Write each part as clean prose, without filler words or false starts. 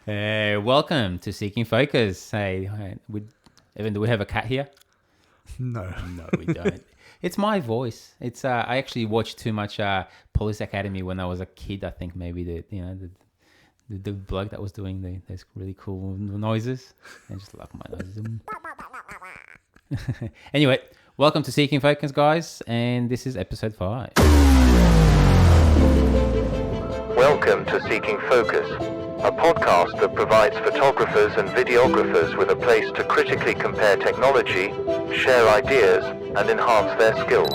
Welcome to Seeking Focus. Evan, do we have a cat here? No. No, we don't. It's my voice. It's I actually watched too much Police Academy when I was a kid. I think maybe the bloke that was doing those really cool noises. I just love my noises. Anyway, welcome to Seeking Focus, guys, and this is episode 5. Welcome to Seeking Focus, a podcast that provides photographers and videographers with a place to critically compare technology, share ideas, and enhance their skills.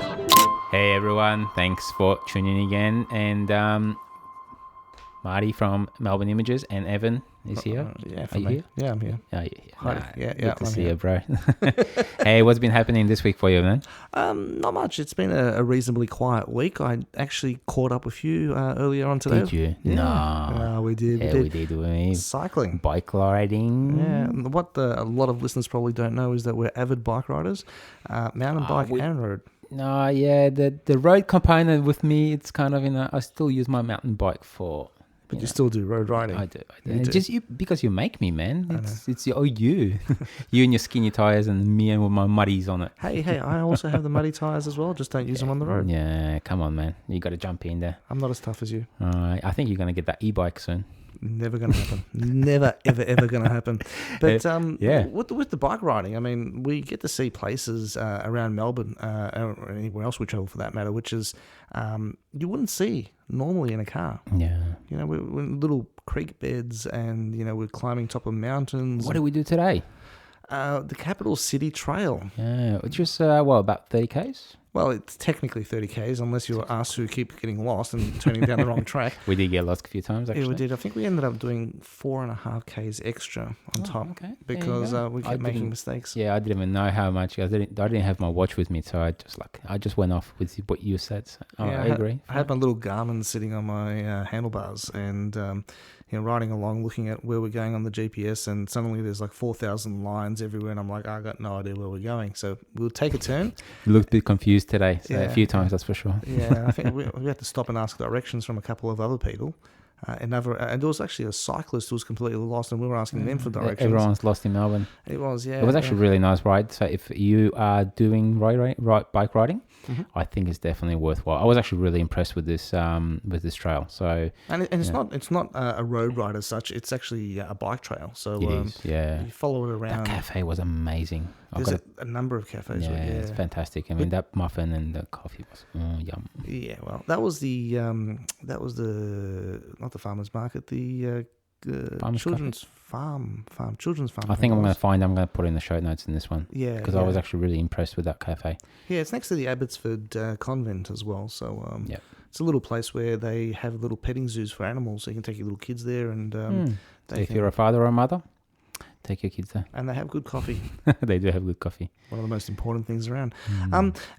Hey everyone, thanks for tuning in again. And Marty from Melbourne Images and Evan is here. Are you here? Yeah, I'm here. Oh, you're here. Hi. Good to see you, bro. Hey, what's been happening this week for you, man? Not much. It's been a reasonably quiet week. I actually caught up with you earlier on today. Did you? Yeah. No, we did. Yeah, we did. Cycling. Bike riding. Yeah. What a lot of listeners probably don't know is that we're avid bike riders, mountain bike and road. No, yeah, the road component with me, it's kind of I still use my mountain bike for. But you still do road riding. I do. Just because you make me, man. It's you and your skinny tires and me and with my muddies on it. Hey, I also have the muddy tires as well. Just don't use them on the road. Yeah, come on, man. You got to jump in there. I'm not as tough as you. I think you're going to get that e-bike soon. Never going to happen. Never, ever going to happen. But with the bike riding, I mean, we get to see places around Melbourne or anywhere else we travel for that matter, which is you wouldn't see normally in a car. Yeah. You know, we're in little creek beds and, we're climbing top of mountains. What do we do today? The Capital City Trail. Yeah, which is, about 30 Ks? Well, it's technically 30 Ks, unless you're us who keep getting lost and turning down the wrong track. We did get lost a few times, actually. Yeah, we did. I think we ended up doing 4.5 Ks extra on top because we kept making mistakes. Yeah, I didn't even know how much. I didn't have my watch with me, so I just went off with what you said. So, I agree. I had my little Garmin sitting on my handlebars and riding along, looking at where we're going on the GPS, and suddenly there's like 4,000 lines everywhere, and I'm like, I got no idea where we're going. So we'll take a turn. You looked a bit confused today, a few times, that's for sure. Yeah, I think we had to stop and ask directions from a couple of other people. And there was actually a cyclist who was completely lost, and we were asking them for directions. Everyone's lost in Melbourne. It was, yeah. It was actually really nice ride. So if you are doing bike riding, I think it's definitely worthwhile. I was actually really impressed with this trail. So it's not a road ride as such. It's actually a bike trail. So it is, yeah. You follow it around. That cafe was amazing. There's a number of cafes. Yeah, it's fantastic. I mean, that muffin and the coffee was yum. Yeah, well, that was not the farmers market, the children's farm. I think I'm going to put in the show notes in this one. Yeah, because I was actually really impressed with that cafe. Yeah, it's next to the Abbotsford convent as well. So it's a little place where they have little petting zoos for animals, so you can take your little kids there. And so if you're a father or a mother, take your kids there. And they have good coffee. They do have good coffee. One of the most important things around.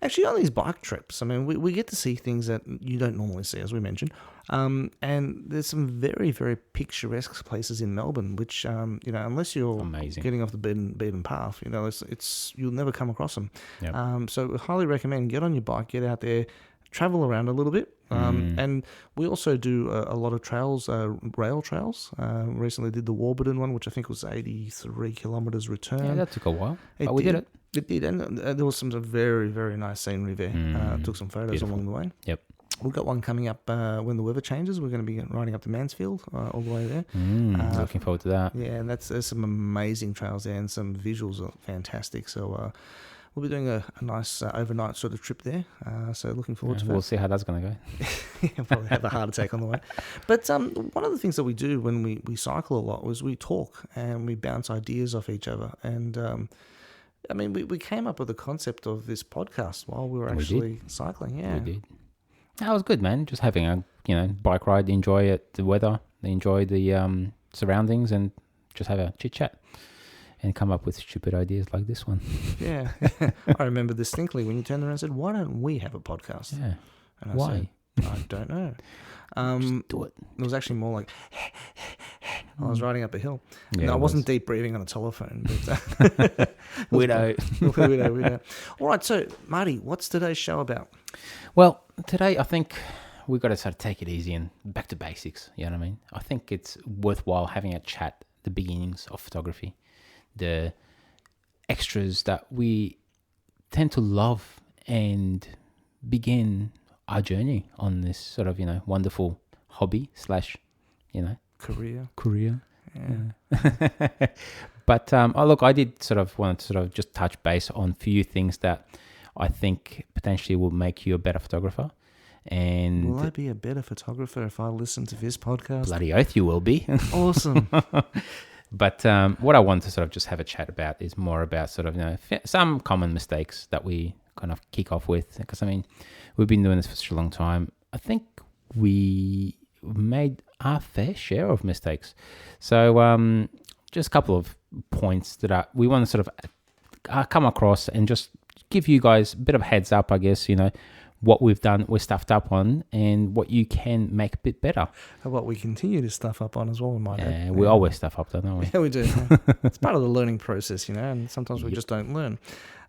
Actually, on these bike trips, I mean, we get to see things that you don't normally see, as we mentioned. And there's some very, very picturesque places in Melbourne, which, unless you're getting off the beaten path, it's you'll never come across them. Yep. So I highly recommend get on your bike, get out there, travel around a little bit. And we also do a lot of trails, rail trails. Recently did the Warburton one, which I think was 83 kilometres return. Yeah, that took a while, but we did it. It did, and there was some very, very nice scenery there. Took some photos along the way. Yep. We've got one coming up when the weather changes. We're going to be riding up to Mansfield all the way there. Looking forward to that. Yeah, and there's some amazing trails there, and some visuals are fantastic. So we'll be doing a nice overnight sort of trip there. So looking forward to that. We'll see how that's going to go. Probably have a heart attack on the way. But one of the things that we do when we cycle a lot was we talk and we bounce ideas off each other. And I mean, we came up with the concept of this podcast while we were actually cycling. Yeah, we did. That was good, man. Just having a bike ride, enjoy it, the weather, enjoy the surroundings, and just have a chit chat. And come up with stupid ideas like this one. Yeah. I remember distinctly when you turned around and said, why don't we have a podcast? Yeah. And why? Said, I don't know. Just do it. It was actually more like, I was riding up a hill. Yeah, no, I wasn't deep breathing on a telephone. But, Widow. All right, so, Marty, what's today's show about? Well, today I think we've got to sort of take it easy and back to basics. You know what I mean? I think it's worthwhile having a chat at the beginnings of photography, the extras that we tend to love, and begin our journey on this sort of, wonderful hobby / Career. Yeah. But look, I did want to just touch base on a few things that I think potentially will make you a better photographer. And will I be a better photographer if I listen to this podcast? Bloody oath you will be. Awesome. But what I want to sort of just have a chat about is more about some common mistakes that we kind of kick off with. Because, we've been doing this for such a long time. I think we made our fair share of mistakes. So just a couple of points that we want to sort of come across and just give you guys a bit of a heads up, I guess, what we've done, we're stuffed up on, and what you can make a bit better. How about we continue to stuff up on as well, in my head. We always stuff up, don't we? Yeah, we do. It's part of the learning process, and sometimes we just don't learn.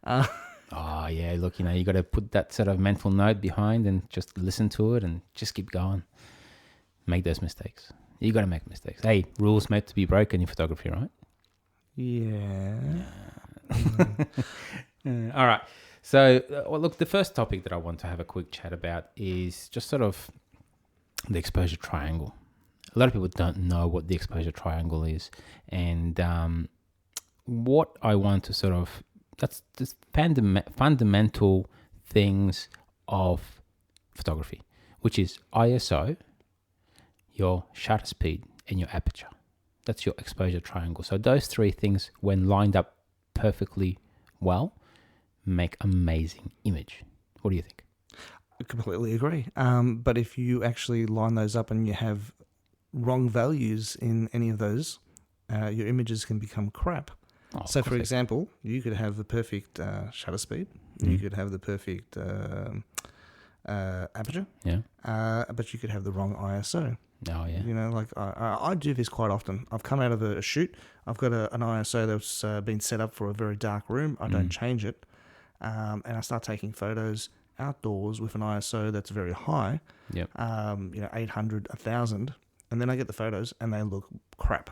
Oh, yeah, look, you got to put that sort of mental note behind and just listen to it and just keep going. Make those mistakes. You got to make mistakes. Hey, rules meant to be broken in photography, right? Yeah. All right. So, look, the first topic that I want to have a quick chat about is just sort of the exposure triangle. A lot of people don't know what the exposure triangle is. And what I want to sort of, that's the fundamental things of photography, which is ISO, your shutter speed, and your aperture. That's your exposure triangle. So those three things, when lined up perfectly well, make amazing image. What do you think? I completely agree. But if you actually line those up and you have wrong values in any of those, your images can become crap. Oh, so, for example, you could have the perfect shutter speed. Mm. You could have the perfect aperture. Yeah. But you could have the wrong ISO. Oh, yeah. I do this quite often. I've come out of a shoot. I've got an ISO that's been set up for a very dark room. I don't change it. And I start taking photos outdoors with an ISO that's very high. Yep. 800, 1000. And then I get the photos and they look crap.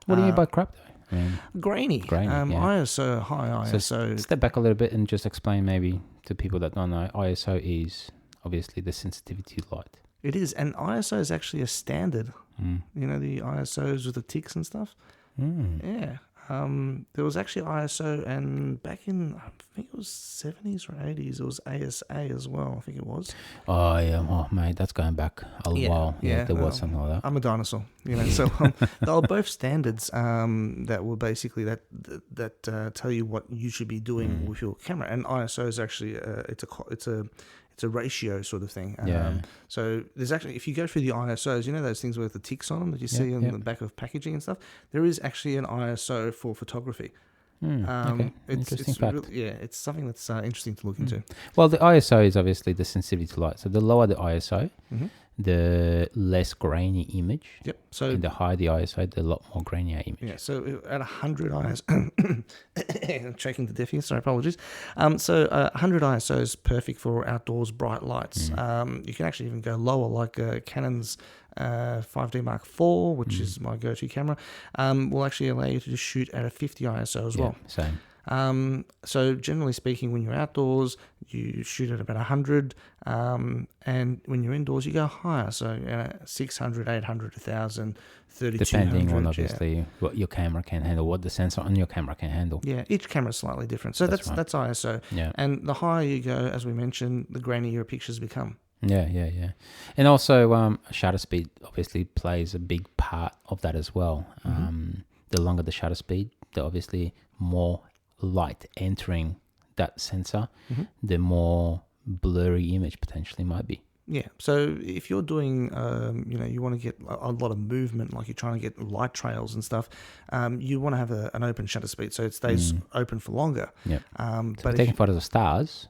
What do you mean by crap, though? Grainy. Yeah. ISO, high ISO. So step back a little bit and just explain maybe to people that don't know. ISO is obviously the sensitivity to light. It is, and ISO is actually a standard. Mm. The ISOs with the ticks and stuff. Mm. Yeah. There was actually ISO, and back in, I think it was 70s or 80s, it was ASA as well, I think it was. Oh, yeah. Oh, mate, that's going back a while. Yeah, there was something like that. I'm a dinosaur, so they were both standards that were basically that tell you what you should be doing with your camera. And ISO is actually, it's a ratio sort of thing. So there's actually, if you go through the ISOs, those things with the ticks on them that you see on the back of packaging and stuff, there is actually an ISO for photography. Okay. Interesting fact. Really, it's something that's interesting to look into. Well, the ISO is obviously the sensitivity to light. So the lower the ISO, the less grainy image. Yep. So and the higher the ISO, the lot more grainier image. Yeah. So at 100 ISO, I'm choking to death here. Sorry, apologies. So 100 ISO is perfect for outdoors bright lights. You can actually even go lower, like Canon's 5D Mark IV, which is my go-to camera, will actually allow you to just shoot at a 50 ISO as well. Same. So generally speaking, when you're outdoors, you shoot at about 100, and when you're indoors, you go higher. So 600, 800, 1,000, 3,200. Depending on obviously what your camera can handle, what the sensor on your camera can handle. Yeah, each camera is slightly different. So that's ISO. Yeah. And the higher you go, as we mentioned, the grainier your pictures become. Yeah. And also shutter speed obviously plays a big part of that as well. The longer the shutter speed, the obviously more light entering that sensor, the more blurry image potentially might be. Yeah. So if you're doing, you want to get a lot of movement, like you're trying to get light trails and stuff, you want to have an open shutter speed so it stays open for longer. Yeah. So but taking photos of stars,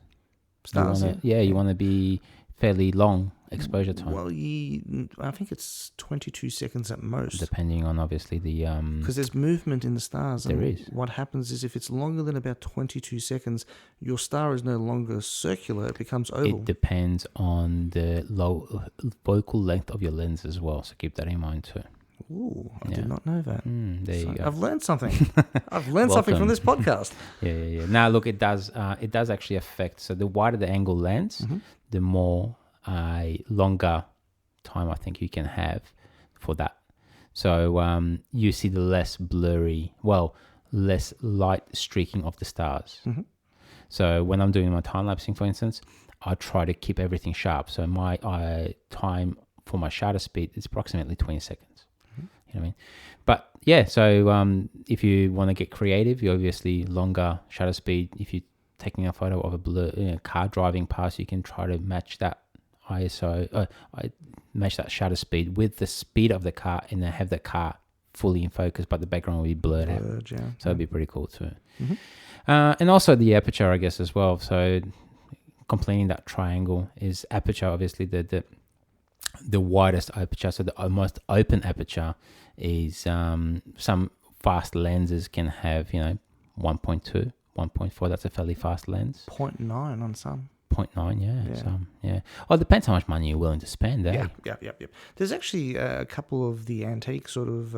you want to be fairly long exposure time? Well, I think it's 22 seconds at most. Depending on obviously the Because there's movement in the stars. There and is. What happens is if it's longer than about 22 seconds, your star is no longer circular, it becomes oval. It depends on the focal length of your lens as well. So keep that in mind too. Ooh, I Yeah. did not know that. There you go. I've learned something. I've learned something from this podcast. Yeah. Now look, it does actually affect. So the wider the angle lens, the more longer time I think you can have for that. So you see the less light streaking of the stars. So when I'm doing my time lapsing, for instance, I try to keep everything sharp. So my time for my shutter speed is approximately 20 seconds. You know what I mean? But yeah, so if you want to get creative, you obviously longer shutter speed. If you're taking a photo of a car driving past, you can try to match that match that shutter speed with the speed of the car, and then have the car fully in focus, but the background will be blurred out. Yeah. So it'd be pretty cool too. And also the aperture, I guess, as well. So completing that triangle is aperture, obviously the widest aperture. So the most open aperture is some fast lenses can have 1.2, 1.4. That's a fairly fast lens. 0.9 on some. 0.9, yeah. Well, it depends how much money you're willing to spend, eh? Yeah. There's actually a couple of the antique sort of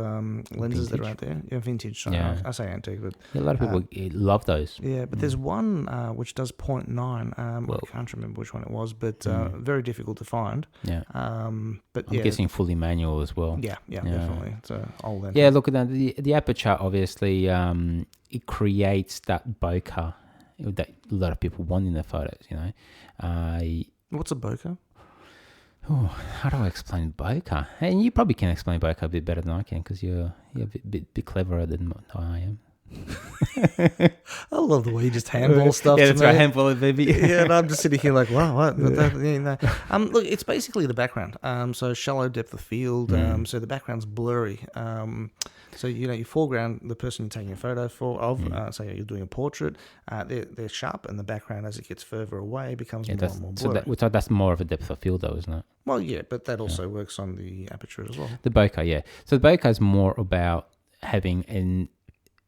lenses that are out there. Yeah, vintage. Yeah. I say antique, but A lot of people love those. yeah. But there's one which does 0.9. I can't remember which one it was, but very difficult to find. Yeah. But I'm guessing fully manual as well. Yeah, definitely. It's an old lens. Yeah, look at that. The aperture, obviously, it creates that bokeh that a lot of people want in their photos, What's a bokeh? How do I explain bokeh? And you probably can explain bokeh a bit better than I can, because you're a bit cleverer than I am. I love the way you just handball stuff. Yeah, to that's me. right, handball it, baby. Yeah, and I'm just sitting here like, wow, what? Look, it's basically the background. So shallow depth of field. So the background's blurry. So your foreground, the person you're taking a photo of, say you're doing a portrait, they're sharp, and the background, as it gets further away, becomes more and more blurry. So that's more of a depth of field, though, isn't it? Well, yeah, but that also works on the aperture as well. The bokeh, yeah. So the bokeh is more about having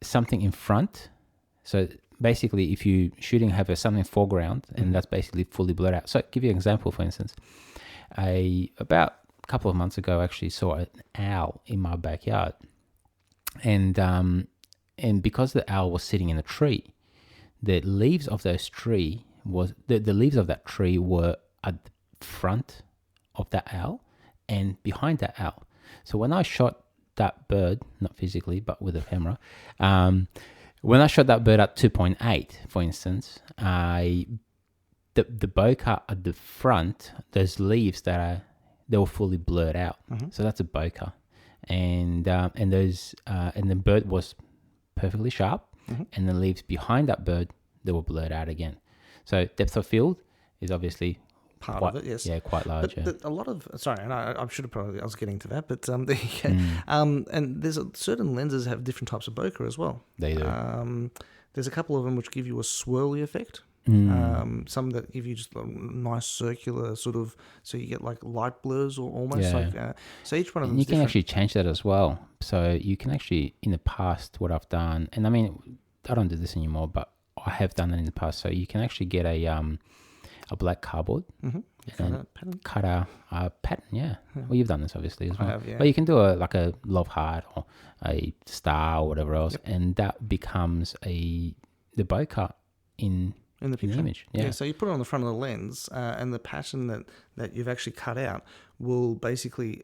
something in front. So basically, if you shooting have something foreground, and that's basically fully blurred out. So give you an example, for instance, about a couple of months ago, I actually saw an owl in my backyard, and because the owl was sitting in a tree, the leaves of those tree the leaves of that tree were at the front of that owl and behind that owl. So when I shot that bird, not physically but with a camera, when I shot that bird at 2.8, for instance, the bokeh at the front, those leaves they were fully blurred out. So that's a bokeh, and the bird was perfectly sharp, and the leaves behind that bird, they were blurred out again. So depth of field is obviously part quite, of it, yes. Yeah, quite large. But a lot of and I should have probably, I was getting to that, but there you go. And there's certain lenses have different types of bokeh as well. They do. There's a couple of them which give you a swirly effect. Some that give you just a nice circular sort of, so you get like light blurs or almost like. So each one of them. You can actually change that as well. So you can actually, in the past, what I've done, and I mean, I don't do this anymore, but I have done it in the past. So you can actually get a black cardboard and cut a pattern. Yeah. Well, you've done this obviously as well. I have, yeah. But you can do like a love heart or a star or whatever else, and that becomes the bokeh in the picture. image. Yeah. So you put it on the front of the lens, and the pattern that you've actually cut out will basically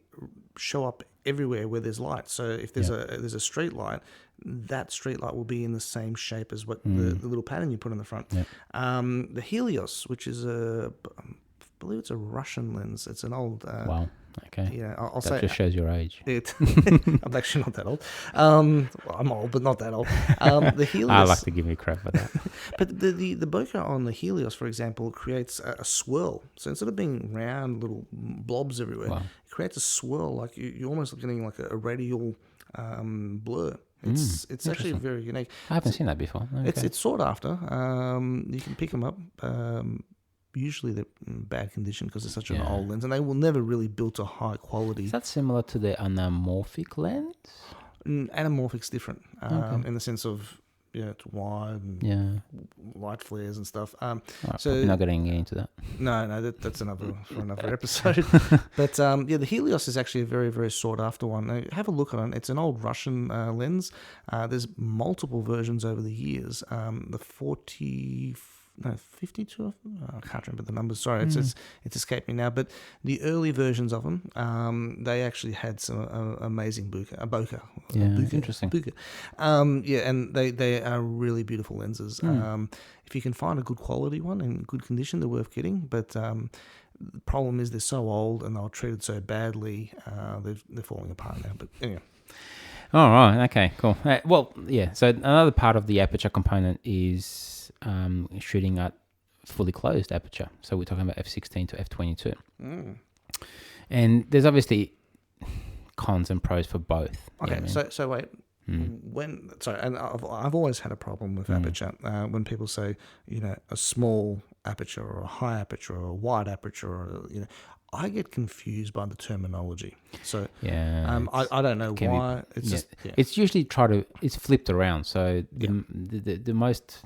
show up everywhere where there's light. So if there's a street light, that street light will be in the same shape as what the little pattern you put on the front. The Helios, which is I believe it's a Russian lens. It's an old. Wow. Okay. Yeah, I'll that say just shows your age. I'm actually not that old. Well, I'm old, but not that old. The Helios. I like to give you crap for that. But the bokeh on the Helios, for example, creates a swirl. So instead of being round little blobs everywhere, it creates a swirl. Like you're almost getting like a radial blur. It's actually very unique. I haven't seen that before. Okay. It's sought after. You can pick them up. usually they're in bad condition because it's such an Yeah. old lens, and they will never really build to high quality. Is that similar to the anamorphic lens? Anamorphic's different Okay. in the sense of it's wide and Yeah. light flares and stuff. Right, So probably not getting into that. no, that's another for another episode. But the Helios is actually a very, very sought after one. Now, have a look at it. It's an old Russian lens. There's multiple versions over the years. The 52. I can't remember the numbers. Sorry, it's escaped me now. But the early versions of them, they actually had some amazing bokeh. Yeah, interesting. Bokeh. And they are really beautiful lenses. If you can find a good quality one in good condition, they're worth getting. But the problem is they're so old and they were treated so badly, they're falling apart now. But anyway. All right. Okay. Cool. Well, yeah. So another part of the aperture component is shooting at fully closed aperture. So we're talking about f16 to f22. And there's obviously cons and pros for both. Okay. You know what I mean? So wait. And I've always had a problem with aperture when people say a small aperture or a high aperture or a wide aperture or I get confused by the terminology. So I don't know why. It's usually it's flipped around. So the most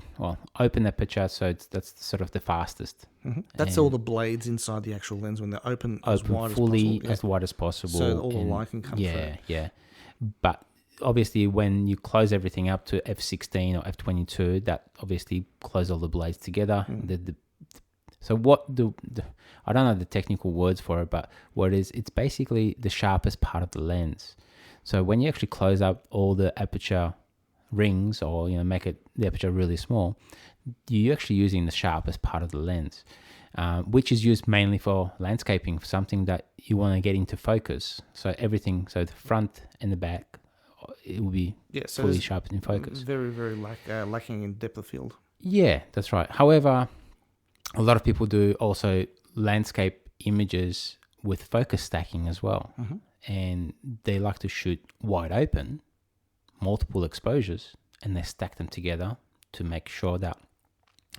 open aperture. So that's sort of the fastest. That's all the blades inside the actual lens when they're open as wide fully as possible. as wide as possible. So all the light can come through. Yeah. But obviously, when you close everything up to f16 or f22, that obviously close all the blades together. So I don't know the technical words for it, but what it is, it's basically the sharpest part of the lens. So when you actually close up all the aperture rings or make the aperture really small, you're actually using the sharpest part of the lens, which is used mainly for landscaping, for something that you want to get into focus. So everything, so the front and the back, it will be fully sharp in focus. Very, very lacking in depth of field. Yeah, that's right. However, a lot of people do also landscape images with focus stacking as well. And they like to shoot wide open, multiple exposures, and they stack them together to make sure that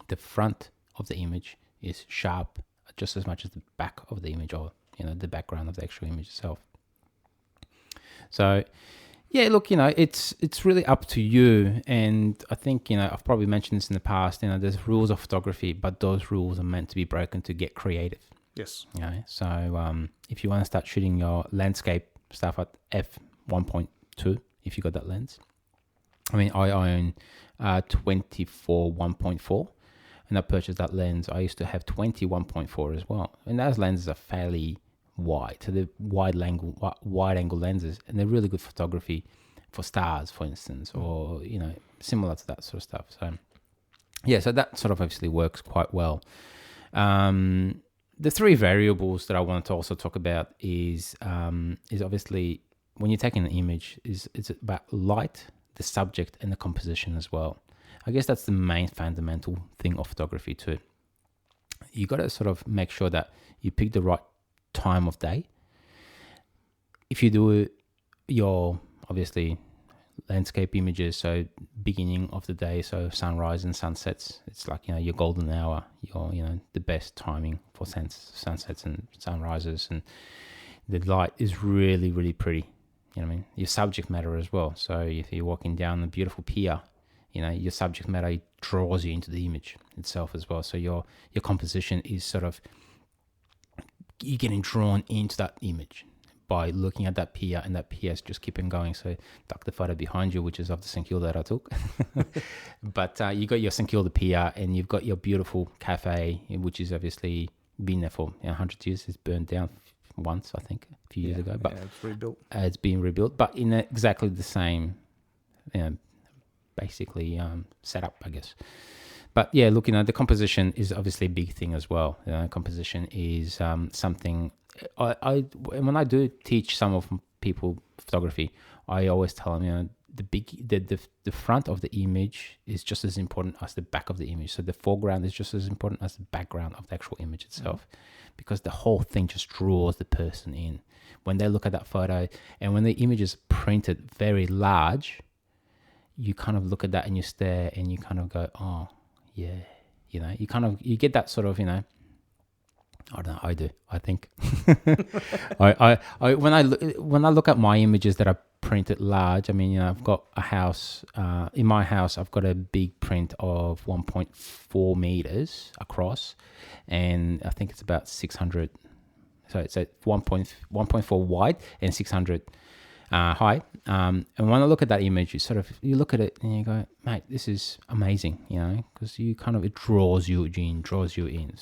the front of the image is sharp just as much as the back of the image, or the background of the actual image itself. So yeah, look, it's really up to you. And I think, I've probably mentioned this in the past, there's rules of photography, but those rules are meant to be broken to get creative. Yes. So if you want to start shooting your landscape stuff at f1.2, if you got that lens. I mean, I own 24 1.4, and I purchased that lens. I used to have 20 1.4 as well. And those lenses are fairly wide, so they're wide angle lenses, and they're really good photography for stars, for instance, or similar to that sort of stuff. So yeah, so that sort of obviously works quite well. The three variables that I wanted to also talk about is obviously when you're taking an image, it's about light, the subject, and the composition as well. I guess that's the main fundamental thing of photography too. You got to sort of make sure that you pick the right time of day. If you do your obviously landscape images, so beginning of the day, so sunrise and sunsets, it's like your golden hour, your the best timing for sunsets and sunrises, and the light is really, really pretty. Your subject matter as well. So if you're walking down a beautiful pier, your subject matter draws you into the image itself as well. So your composition is sort of, you're getting drawn into that image by looking at that pier, and that pier is just keeping going. So like the photo behind you, which is of the St Kilda that I took. But you got your St Kilda pier, and you've got your beautiful cafe, which is obviously been there for 100 years. It's burned down once, I think, a few years ago. But it's rebuilt. It's been rebuilt, but in exactly the same, basically setup, I guess. But yeah, look, the composition is obviously a big thing as well. Composition is something when I do teach some of people photography, I always tell them, the front of the image is just as important as the back of the image. So the foreground is just as important as the background of the actual image itself, because the whole thing just draws the person in when they look at that photo. And when the image is printed very large, you kind of look at that and you stare and you kind of go, oh yeah, you get that sort of, I don't know. I do. I think. When I look at my images that are printed large, I mean, you know, I've got a house. In my house, I've got a big print of 1.4 meters across, and I think it's about 600. So it's at 1.4 wide and 600 high. And when I look at that image, you look at it and you go, mate, this is amazing, you know, because it draws you in.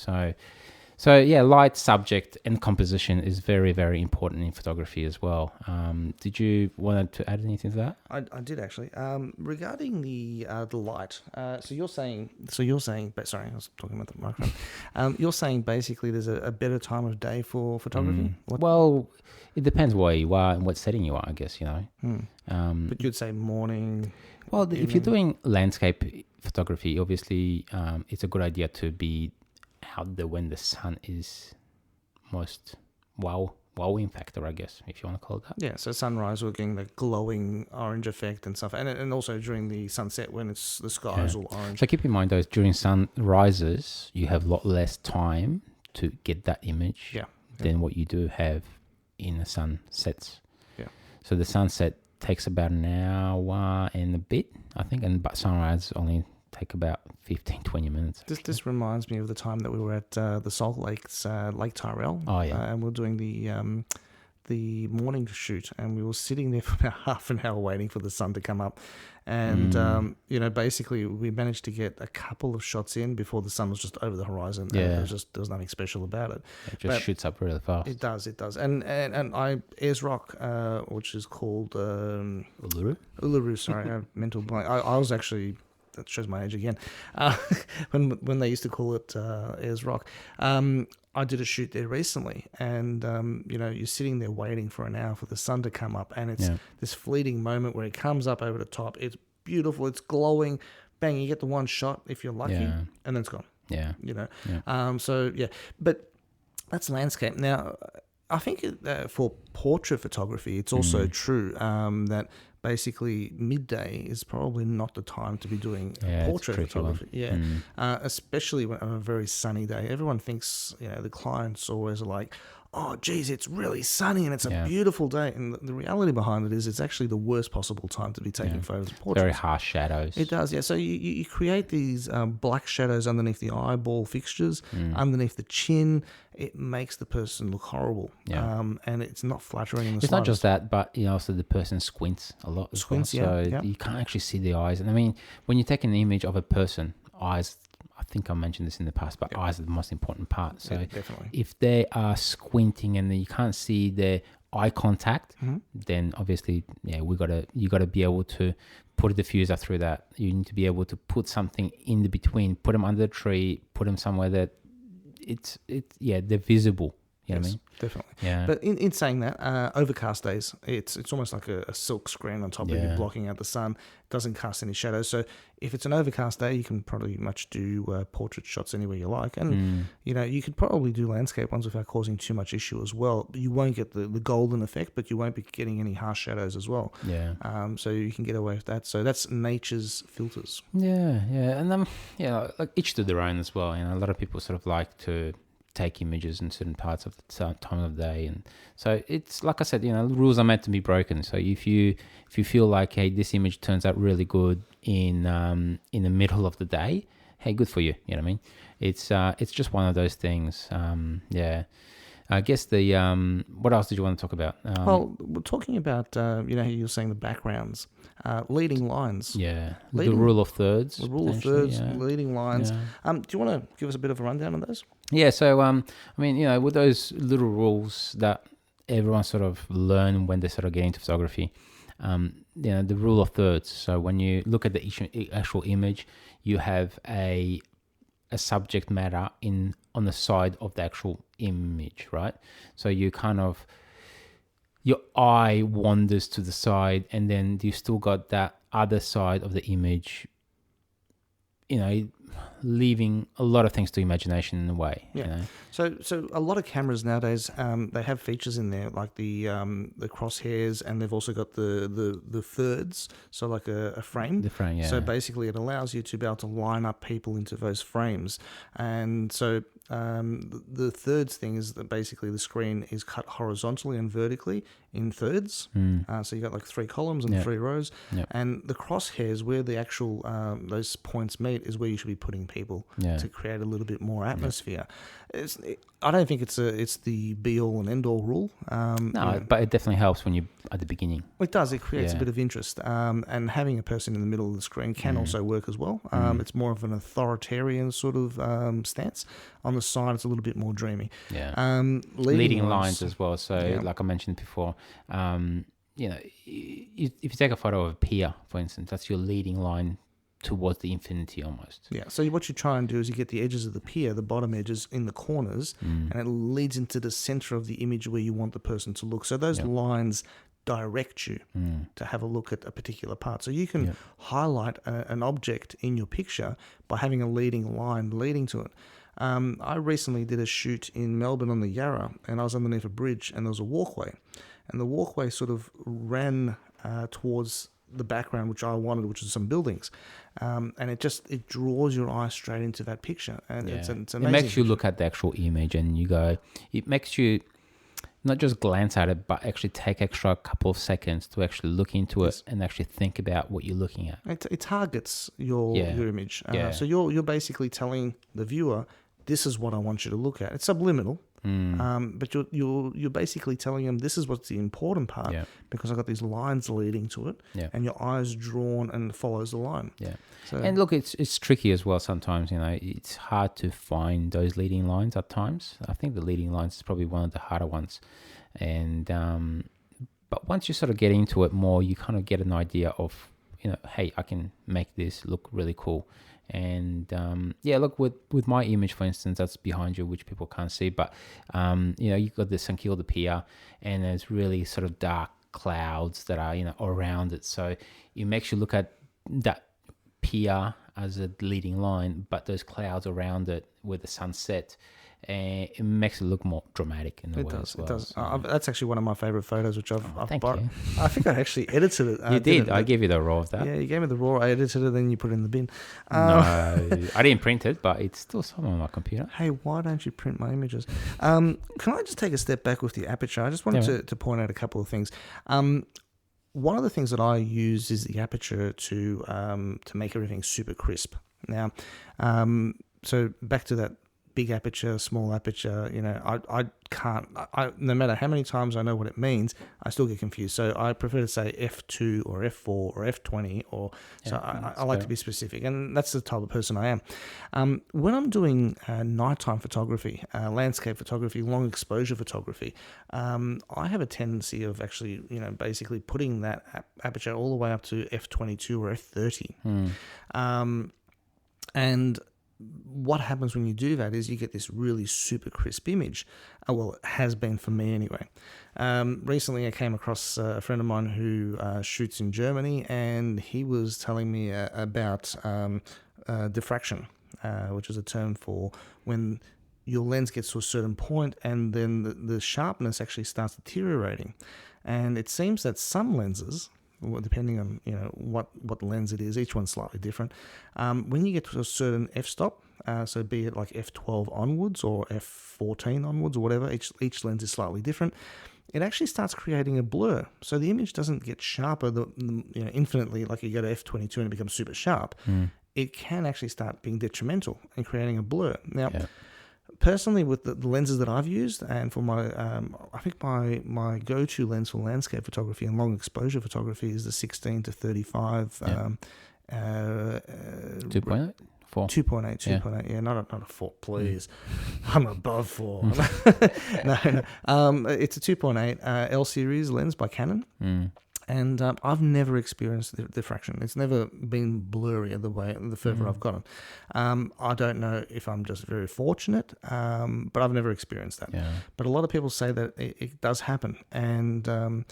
So yeah, light, subject, and composition is very, very important in photography as well. Did you want to add anything to that? I did actually. Regarding the light, so you're saying, but sorry, I was talking about the microphone. You're saying basically there's a better time of day for photography. Well, it depends where you are and what setting you are, I guess, you know. But you'd say morning. Well, if you're doing landscape photography, obviously, it's a good idea to be out there when the sun is most wowing factor, I guess, if you want to call it that. Yeah, so sunrise, we're getting the glowing orange effect and stuff, and also during the sunset when the sky is all orange. So keep in mind, those during sunrises, you have a lot less time to get that image than what you do have in the sunsets. Yeah. So the sunset takes about an hour and a bit, I think, but sunrise only take about 15-20 minutes. This reminds me of the time that we were at the Salt Lakes, Lake Tyrrell. Oh, yeah. And we were doing the morning shoot, and we were sitting there for about half an hour waiting for the sun to come up. And, basically we managed to get a couple of shots in before the sun was just over the horizon. Yeah. And there was nothing special about it. It just shoots up really fast. It does. And Ayers Rock, which is called... Uluru, sorry, I mental blank. I was actually... That shows my age again. When they used to call it Ayers Rock. I did a shoot there recently, and you're sitting there waiting for an hour for the sun to come up, and it's this fleeting moment where it comes up over the top. It's beautiful. It's glowing. Bang! You get the one shot if you're lucky, and then it's gone. Yeah. But that's landscape. Now, I think for portrait photography, it's also true that basically midday is probably not the time to be doing portrait photography. Especially on a very sunny day. Everyone thinks, the clients always are like, oh, geez, it's really sunny and it's a beautiful day. And the reality behind it is it's actually the worst possible time to be taking photos of portraits. Very harsh shadows. It does, yeah. So you create these black shadows underneath the eyeball fixtures, underneath the chin. It makes the person look horrible. Yeah. And it's not flattering in the slightest. It's not just that, but also the person squints a lot. So you can't actually see the eyes. And I mean, when you take an image of a person, eyes... I think I mentioned this in the past, but eyes are the most important part. So definitely. If they are squinting and you can't see their eye contact, then obviously, you gotta be able to put a diffuser through that. You need to be able to put something in the between, put them under the tree, put them somewhere that they're visible. You know what I mean? Definitely. Yeah. But in saying that, overcast days, it's almost like a silk screen on top of you, blocking out the sun. It doesn't cast any shadows. So if it's an overcast day, you can probably much do portrait shots anywhere you like. And, you could probably do landscape ones without causing too much issue as well. You won't get the golden effect, but you won't be getting any harsh shadows as well. Yeah. So you can get away with that. So that's nature's filters. Yeah, yeah. And like each to their own as well. A lot of people sort of like to take images in certain parts of the time of the day, and so it's like I said, rules are meant to be broken. So if you feel like, hey, this image turns out really good in the middle of the day, hey, good for you. You know what I mean? It's just one of those things. I guess what else did you want to talk about? Well, we're talking about you're saying the backgrounds, leading lines. Yeah, the rule of thirds. The rule of thirds, leading lines. Yeah. Do you want to give us a bit of a rundown on those? Yeah. So I mean, with those little rules that everyone sort of learn when they sort of get into photography, the rule of thirds. So when you look at the actual image, you have a subject matter on the side of the actual image, right? So you your eye wanders to the side, and then you still got that other side of the image, leaving a lot of things to imagination in a way. Yeah. So a lot of cameras nowadays, they have features in there like the crosshairs, and they've also got the thirds, so like a frame. The frame, yeah. So basically, it allows you to be able to line up people into those frames, and so the thirds thing is that basically the screen is cut horizontally and vertically in thirds. So you got like 3 columns and Yep. 3 rows. Yep. And the crosshairs where the actual those points meet is where you should be putting people Yeah. to create a little bit more atmosphere. I don't think it's the be all and end all rule. No, but it definitely helps when you at the beginning. It does. It creates a Yeah. bit of interest, and having a person in the middle of the screen can also work as well. It's more of an authoritarian sort of stance. On the side, it's a little bit more dreamy. Yeah. Leading lines as well. So, Yeah. like I mentioned before, you know, if you take a photo of a pier, for instance, that's your leading line towards the infinity almost. Yeah. So what you try and do is you get the edges of the pier, the bottom edges in the corners, and it leads into the center of the image where you want the person to look. So those lines direct you to have a look at a particular part. So you can highlight an object in your picture by having a leading line leading to it. I recently did a shoot in Melbourne on the Yarra, and I was underneath a bridge, and there was a walkway, and the walkway sort of ran towards the background which I wanted, which was some buildings, and it draws your eye straight into that picture, and it's amazing. It makes you look at the actual image and you go, it makes you not just glance at it, but actually take extra couple of seconds to actually look into it and actually think about what you're looking at. It targets your image. Yeah. So you're basically telling the viewer, this is what I want you to look at. It's subliminal, but you're basically telling them this is what's the important part because I've got these lines leading to it, and your eye's drawn and follows the line. Yeah. So, And look, it's tricky as well sometimes, you know, it's hard to find those leading lines at times. I think the leading lines is probably one of the harder ones. And but once you sort of get into it more, you kind of get an idea of, you know, hey, I can make this look really cool. And look, with my image, for instance, that's behind you, which people can't see, but you know, you've got the St Kilda Pier, and there's really sort of dark clouds that are, you know, around it. So it makes you look at that pier as a leading line, but those clouds around it with the sunset, and it makes it look more dramatic in a way. It does. That's actually one of my favorite photos, which I've thank bought. you. I think I actually edited it. You did. I gave you the raw of that. Yeah, you gave me the raw. I edited it, then you put it in the bin. No, I didn't print it, but it's still somewhere on my computer. Hey, why don't you print my images? Can I just take a step back with the aperture? I just wanted to point out a couple of things. One of the things that I use is the aperture to make everything super crisp. Now, so back to that big aperture, small aperture, you know, I can't, no matter how many times I know what it means, I still get confused. So I prefer to say f2 or f4 or f20, or so I like to be specific, and that's the type of person I am. When I'm doing nighttime photography, landscape photography, long exposure photography, I have a tendency of actually, you know, basically putting that aperture all the way up to f22 or f30. And what happens when you do that is you get this really super crisp image. Well, it has been for me anyway. Recently I came across a friend of mine who shoots in Germany, and he was telling me about diffraction, which is a term for when your lens gets to a certain point and then the sharpness actually starts deteriorating. And it seems that some lenses, depending on, you know, what lens it is, each one's slightly different. When you get to a certain f-stop, so be it like f12 onwards or f14 onwards or whatever, each lens is slightly different. It actually starts creating a blur, so the image doesn't get sharper, infinitely. Like you go to f22 and it becomes super sharp. It can actually start being detrimental and creating a blur. Now. Yeah. Personally, with the lenses that I've used, and for my, I think my go-to lens for landscape photography and long exposure photography is the 16 to 35. 2.8? 4? 2.8, yeah, not a 4, please. I'm above 4. No. It's a 2.8 L series lens by Canon. And I've never experienced diffraction. It's never been blurry the further I've gotten. I don't know if I'm just very fortunate, but I've never experienced that. Yeah. But a lot of people say that it does happen. And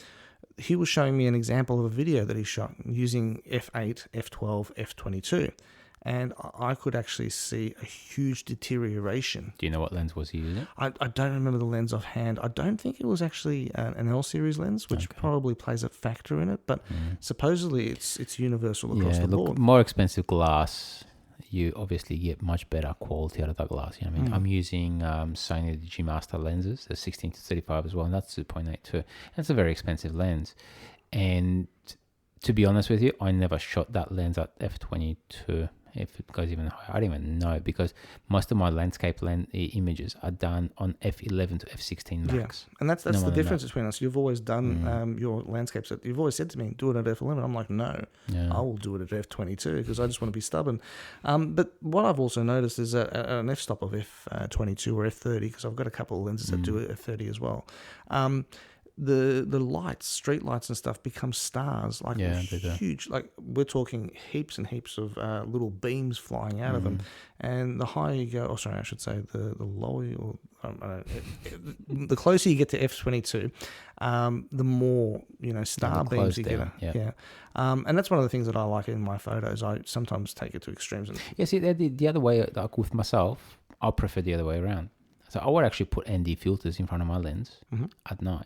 he was showing me an example of a video that he shot using f8, f12, f22. And I could actually see a huge deterioration. Do you know what lens was he using? I don't remember the lens offhand. I don't think it was actually an L series lens, which probably plays a factor in it. But supposedly it's universal across the board. More expensive glass you obviously get much better quality out of that glass. You know what I mean? I'm using Sony G Master lenses, the 16 to 35 as well, and that's 2.82. And it's a very expensive lens. And to be honest with you, I never shot that lens at f22. If it goes even higher, I don't even know, because most of my landscape images are done on f11 to f16 max. Yeah, and that's the difference between us. You've always done your landscapes. You've always said to me, do it at f11. I'm like, no, I will do it at f22 because I just want to be stubborn. But what I've also noticed is that at an f-stop of f22 or f30, because I've got a couple of lenses that do it f30 as well, the lights, street lights and stuff become stars, like huge. Like we're talking heaps and heaps of little beams flying out of them. And the higher you go, I should say the lower, or the closer you get to f22, the more star beams you get. Yeah. And that's one of the things that I like in my photos. I sometimes take it to extremes. And see, the other way, like with myself, I prefer the other way around. So I would actually put ND filters in front of my lens at night.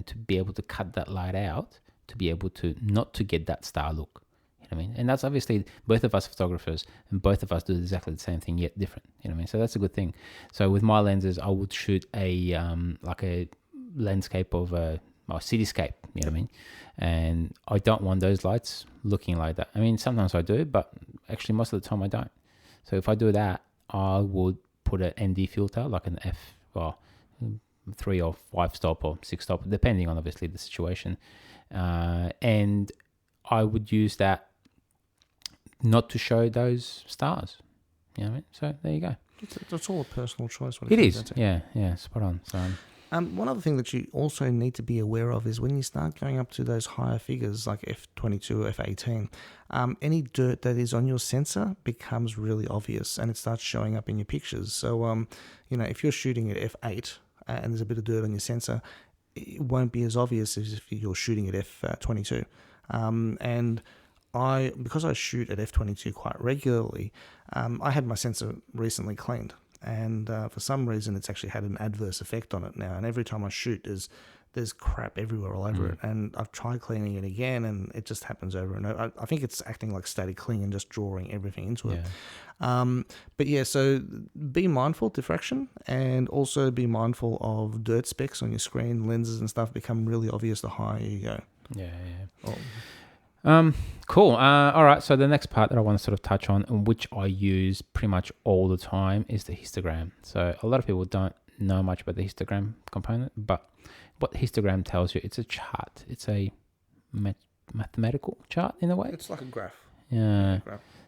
To be able to cut that light out, to be able to not to get that star look. You know what I mean? And that's obviously both of us photographers, and both of us do exactly the same thing, yet different. You know what I mean? So that's a good thing. So with my lenses, I would shoot a like a landscape of a cityscape. You know what I mean? And I don't want those lights looking like that. I mean, sometimes I do, but actually most of the time I don't. So if I do that, I would put an ND filter, like an 3 or 5 stop or 6 stop, depending on obviously the situation, and I would use that not to show those stars. You know what I mean? So there you go. It's all a personal choice. It is. Yeah, spot on. So one other thing that you also need to be aware of is when you start going up to those higher figures like f22 or f18, any dirt that is on your sensor becomes really obvious and it starts showing up in your pictures. So if you're shooting at f8 and there's a bit of dirt on your sensor, it won't be as obvious as if you're shooting at f22. And because I shoot at f22 quite regularly, I had my sensor recently cleaned, and for some reason it's actually had an adverse effect on it now. And every time I shoot, there's crap everywhere all over it. And I've tried cleaning it again, and it just happens over and over. I think it's acting like static cling and just drawing everything into it. But yeah, so be mindful, diffraction, and also be mindful of dirt specks on your screen. Lenses and stuff become really obvious the higher you go. Cool. All right. So the next part that I want to sort of touch on, and which I use pretty much all the time, is the histogram. So a lot of people don't know much about the histogram component, but what histogram tells you, it's a chart. It's a mathematical chart in a way. It's like a graph. Yeah.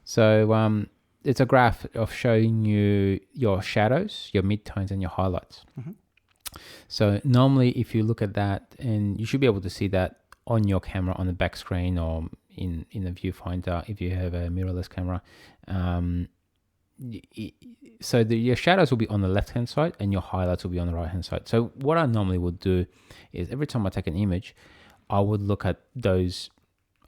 So it's a graph of showing you your shadows, your midtones, and your highlights. So normally, if you look at that, and you should be able to see that on your camera on the back screen or in the viewfinder if you have a mirrorless camera. So your shadows will be on the left-hand side and your highlights will be on the right-hand side. So what I normally would do is every time I take an image, I would look at those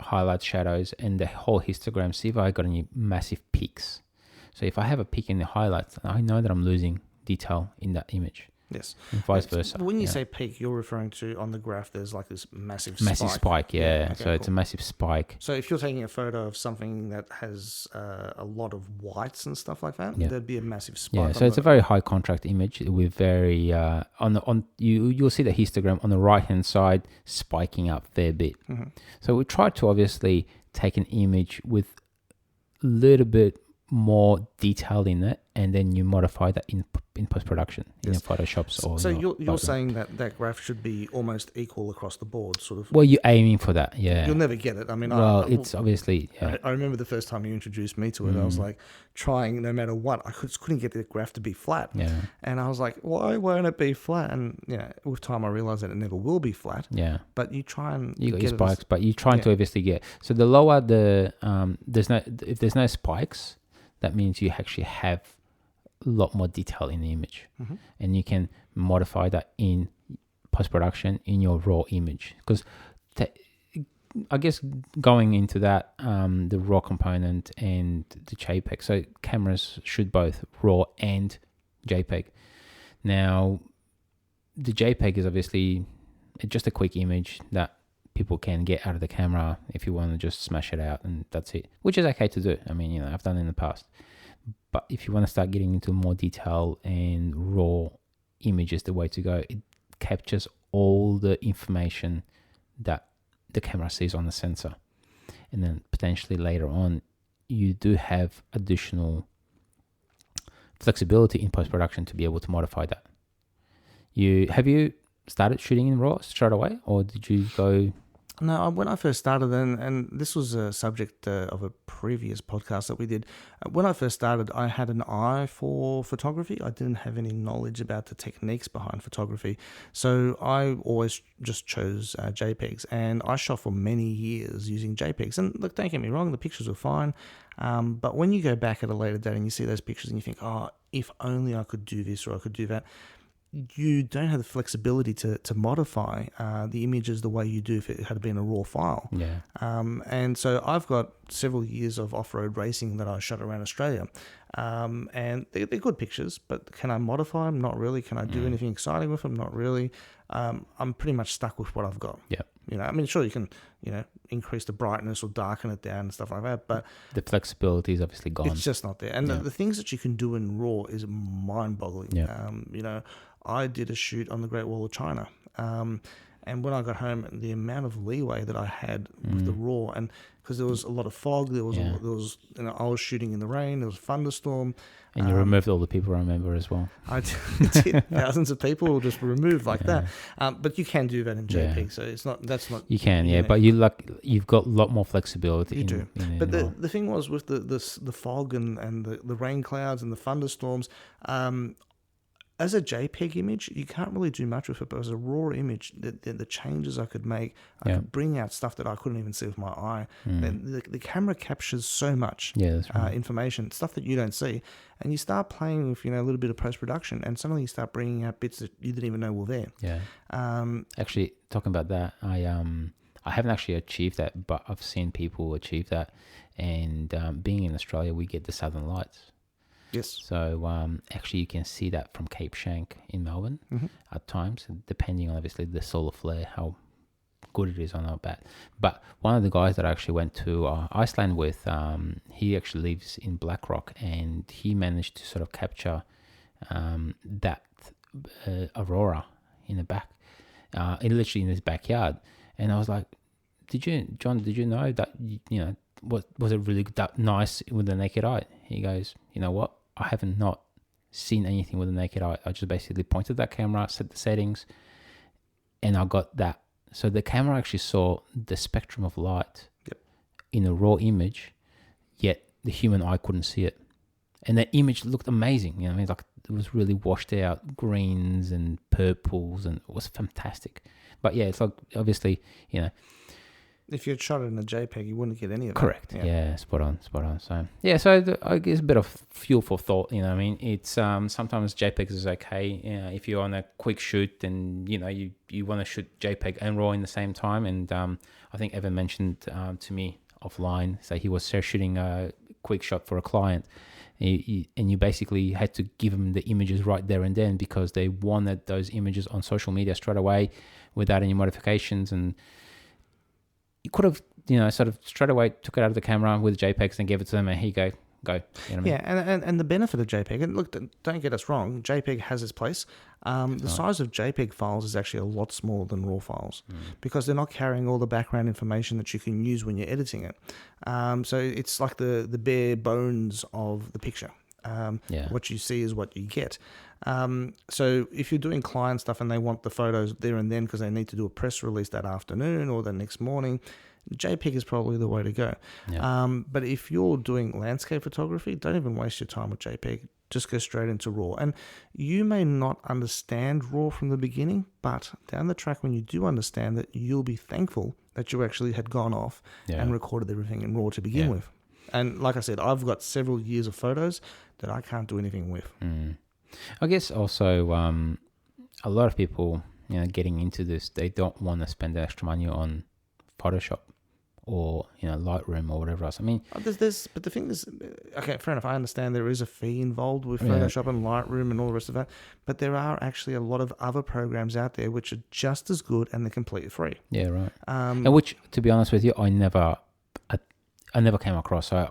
highlights, shadows, and the whole histogram, see if I got any massive peaks. So if I have a peak in the highlights, I know that I'm losing detail in that image. Yes. And vice versa. When you say peak, you're referring to on the graph, there's like this massive spike. Yeah. Okay, so it's a massive spike. So if you're taking a photo of something that has a lot of whites and stuff like that, there'd be a massive spike. Yeah, so it's a very high contrast image with very you'll see the histogram on the right hand side spiking up a fair bit. So we try to obviously take an image with a little bit more detail in it, and then you modify that in post-production in your Photoshops. Or so you're saying that graph should be almost equal across the board, sort of. Well, you're aiming for that, yeah. You'll never get it. I mean, it's obviously. Yeah. I remember the first time you introduced me to it, I was like trying no matter what. I just couldn't get the graph to be flat. Yeah. And I was like, why won't it be flat? And with time I realized that it never will be flat. Yeah. But you try and you got your spikes, but you're trying to obviously get. So the lower the if there's no spikes, that means you actually have a lot more detail in the image, and you can modify that in post-production in your raw image. Because I guess going into that, the raw component and the JPEG, so cameras shoot both raw and JPEG. Now, the JPEG is obviously just a quick image that people can get out of the camera if you want to just smash it out and that's it, which is okay to do. I mean, you know, I've done it in the past. But if you want to start getting into more detail and raw images, the way to go, it captures all the information that the camera sees on the sensor. And then potentially later on, you do have additional flexibility in post-production to be able to modify that. Have you started shooting in RAW straight away, or did you go? No, when I first started, and this was a subject of a previous podcast that we did. When I first started, I had an eye for photography. I didn't have any knowledge about the techniques behind photography. So I always just chose JPEGs, and I shot for many years using JPEGs. And look, don't get me wrong, the pictures were fine. But when you go back at a later date and you see those pictures and you think, oh, if only I could do this or I could do that, you don't have the flexibility to modify the images the way you do if it had been a raw file. Yeah. And so I've got several years of off-road racing that I shot around Australia. And they're good pictures, but can I modify them? Not really. Can I do anything exciting with them? Not really. I'm pretty much stuck with what I've got. Yeah. You know, I mean, sure, you can, you know, increase the brightness or darken it down and stuff like that, but the flexibility is obviously gone. it's just not there. And the things that you can do in RAW is mind-boggling. Yeah. You know, I did a shoot on the Great Wall of China. And when I got home, the amount of leeway that I had with the RAW, and because there was a lot of fog, there was, you know, I was shooting in the rain, there was a thunderstorm. And you removed all the people, I remember, as well. I did. Thousands of people were just removed like that. But you can do that in JPEG, so it's not. That's not. You can, yeah, but you've got a lot more flexibility. You do. But the thing was with the fog and the rain clouds and the thunderstorms. As a JPEG image, you can't really do much with it, but as a RAW image, the changes I could make, I could bring out stuff that I couldn't even see with my eye. And the camera captures so much that's right. information, stuff that you don't see, and you start playing with, you know, a little bit of post-production, and suddenly you start bringing out bits that you didn't even know were there. Yeah. Actually, talking about that, I haven't actually achieved that, but I've seen people achieve that, and being in Australia, we get the Southern Lights. Yes. So actually you can see that from Cape Shank in Melbourne at times, depending on obviously the solar flare, how good it is or not bad. But one of the guys that I actually went to Iceland with, he actually lives in Blackrock, and he managed to sort of capture that aurora in the back, literally in his backyard. And I was like, did you know that, you know, was it really that nice with the naked eye? He goes, you know what? I haven't not seen anything with the naked eye. I just basically pointed that camera, set the settings, and I got that. So the camera actually saw the spectrum of light in a raw image, yet the human eye couldn't see it. And that image looked amazing. You know, I mean, like it was really washed out greens and purples, and it was fantastic. But yeah, it's like obviously, you know, if you had shot it in a JPEG, you wouldn't get any of that. Correct. Yeah, spot on. So yeah, so I guess a bit of fuel for thought. You know, I mean, it's sometimes JPEG is okay. If you're on a quick shoot, and you know you want to shoot JPEG and RAW in the same time. And I think Evan mentioned to me offline, so he was shooting a quick shot for a client, and you basically had to give them the images right there and then because they wanted those images on social media straight away without any modifications. And you could have, you know, sort of straight away took it out of the camera with JPEGs and gave it to them, and here you go. You know what I mean? Yeah, and the benefit of JPEG, and look, don't get us wrong, JPEG has its place. The size of JPEG files is actually a lot smaller than RAW files because they're not carrying all the background information that you can use when you're editing it. So it's like the bare bones of the picture. What you see is what you get. So if you're doing client stuff and they want the photos there and then because they need to do a press release that afternoon or the next morning, JPEG is probably the way to go. But if you're doing landscape photography, don't even waste your time with JPEG. Just go straight into RAW. And you may not understand RAW from the beginning, but down the track when you do understand it, you'll be thankful that you actually had gone off and recorded everything in RAW to begin with. And like I said, I've got several years of photos that I can't do anything with. I guess also a lot of people, you know, getting into this, they don't want to spend the extra money on Photoshop or Lightroom or whatever else. I mean, but the thing is, okay, fair enough. I understand there is a fee involved with Photoshop and Lightroom and all the rest of that, but there are actually a lot of other programs out there which are just as good and they're completely free. Yeah, right. And which, to be honest with you, I never came across. So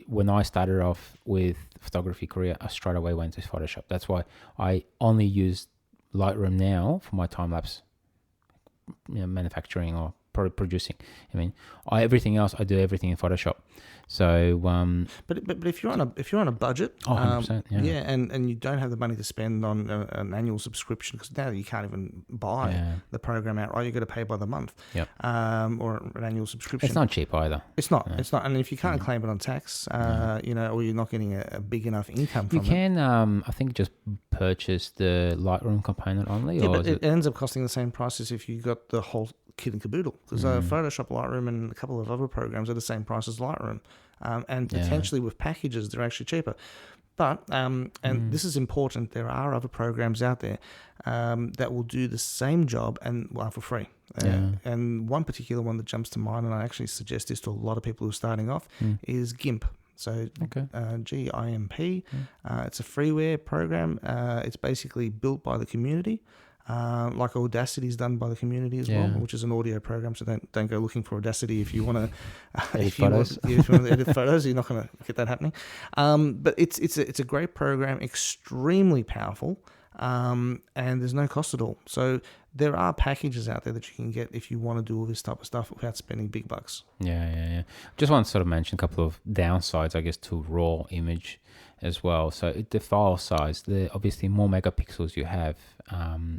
when I started off with photography career, I straight away went to Photoshop. That's why I only use Lightroom now for my time lapse, manufacturing or producing. I mean, everything else I do everything in Photoshop. So, but if you're on a budget, 100%, and you don't have the money to spend on an annual subscription, because now you can't even buy the program outright. You got to pay by the month, or an annual subscription. It's not cheap either. It's not. No. It's not. And if you can't claim it on tax, or you're not getting a big enough income from it, you can. I think just purchase the Lightroom component only, or but it ends up costing the same price as if you got the whole kit and caboodle, because Photoshop, Lightroom, and a couple of other programs are the same price as Lightroom, and potentially with packages they're actually cheaper. But this is important. There are other programs out there that will do the same job and for free. And one particular one that jumps to mind, and I actually suggest this to a lot of people who are starting off, is GIMP. So GIMP. It's a freeware program. It's basically built by the community. Like Audacity is done by the community as well, which is an audio program. So don't go looking for Audacity if you want to if you want to edit photos. You're not going to get that happening. But it's a great program, extremely powerful, and there's no cost at all. So there are packages out there that you can get if you want to do all this type of stuff without spending big bucks. Yeah. Just want to sort of mention a couple of downsides, I guess, to raw image as well. So the file size, the obviously more megapixels you have,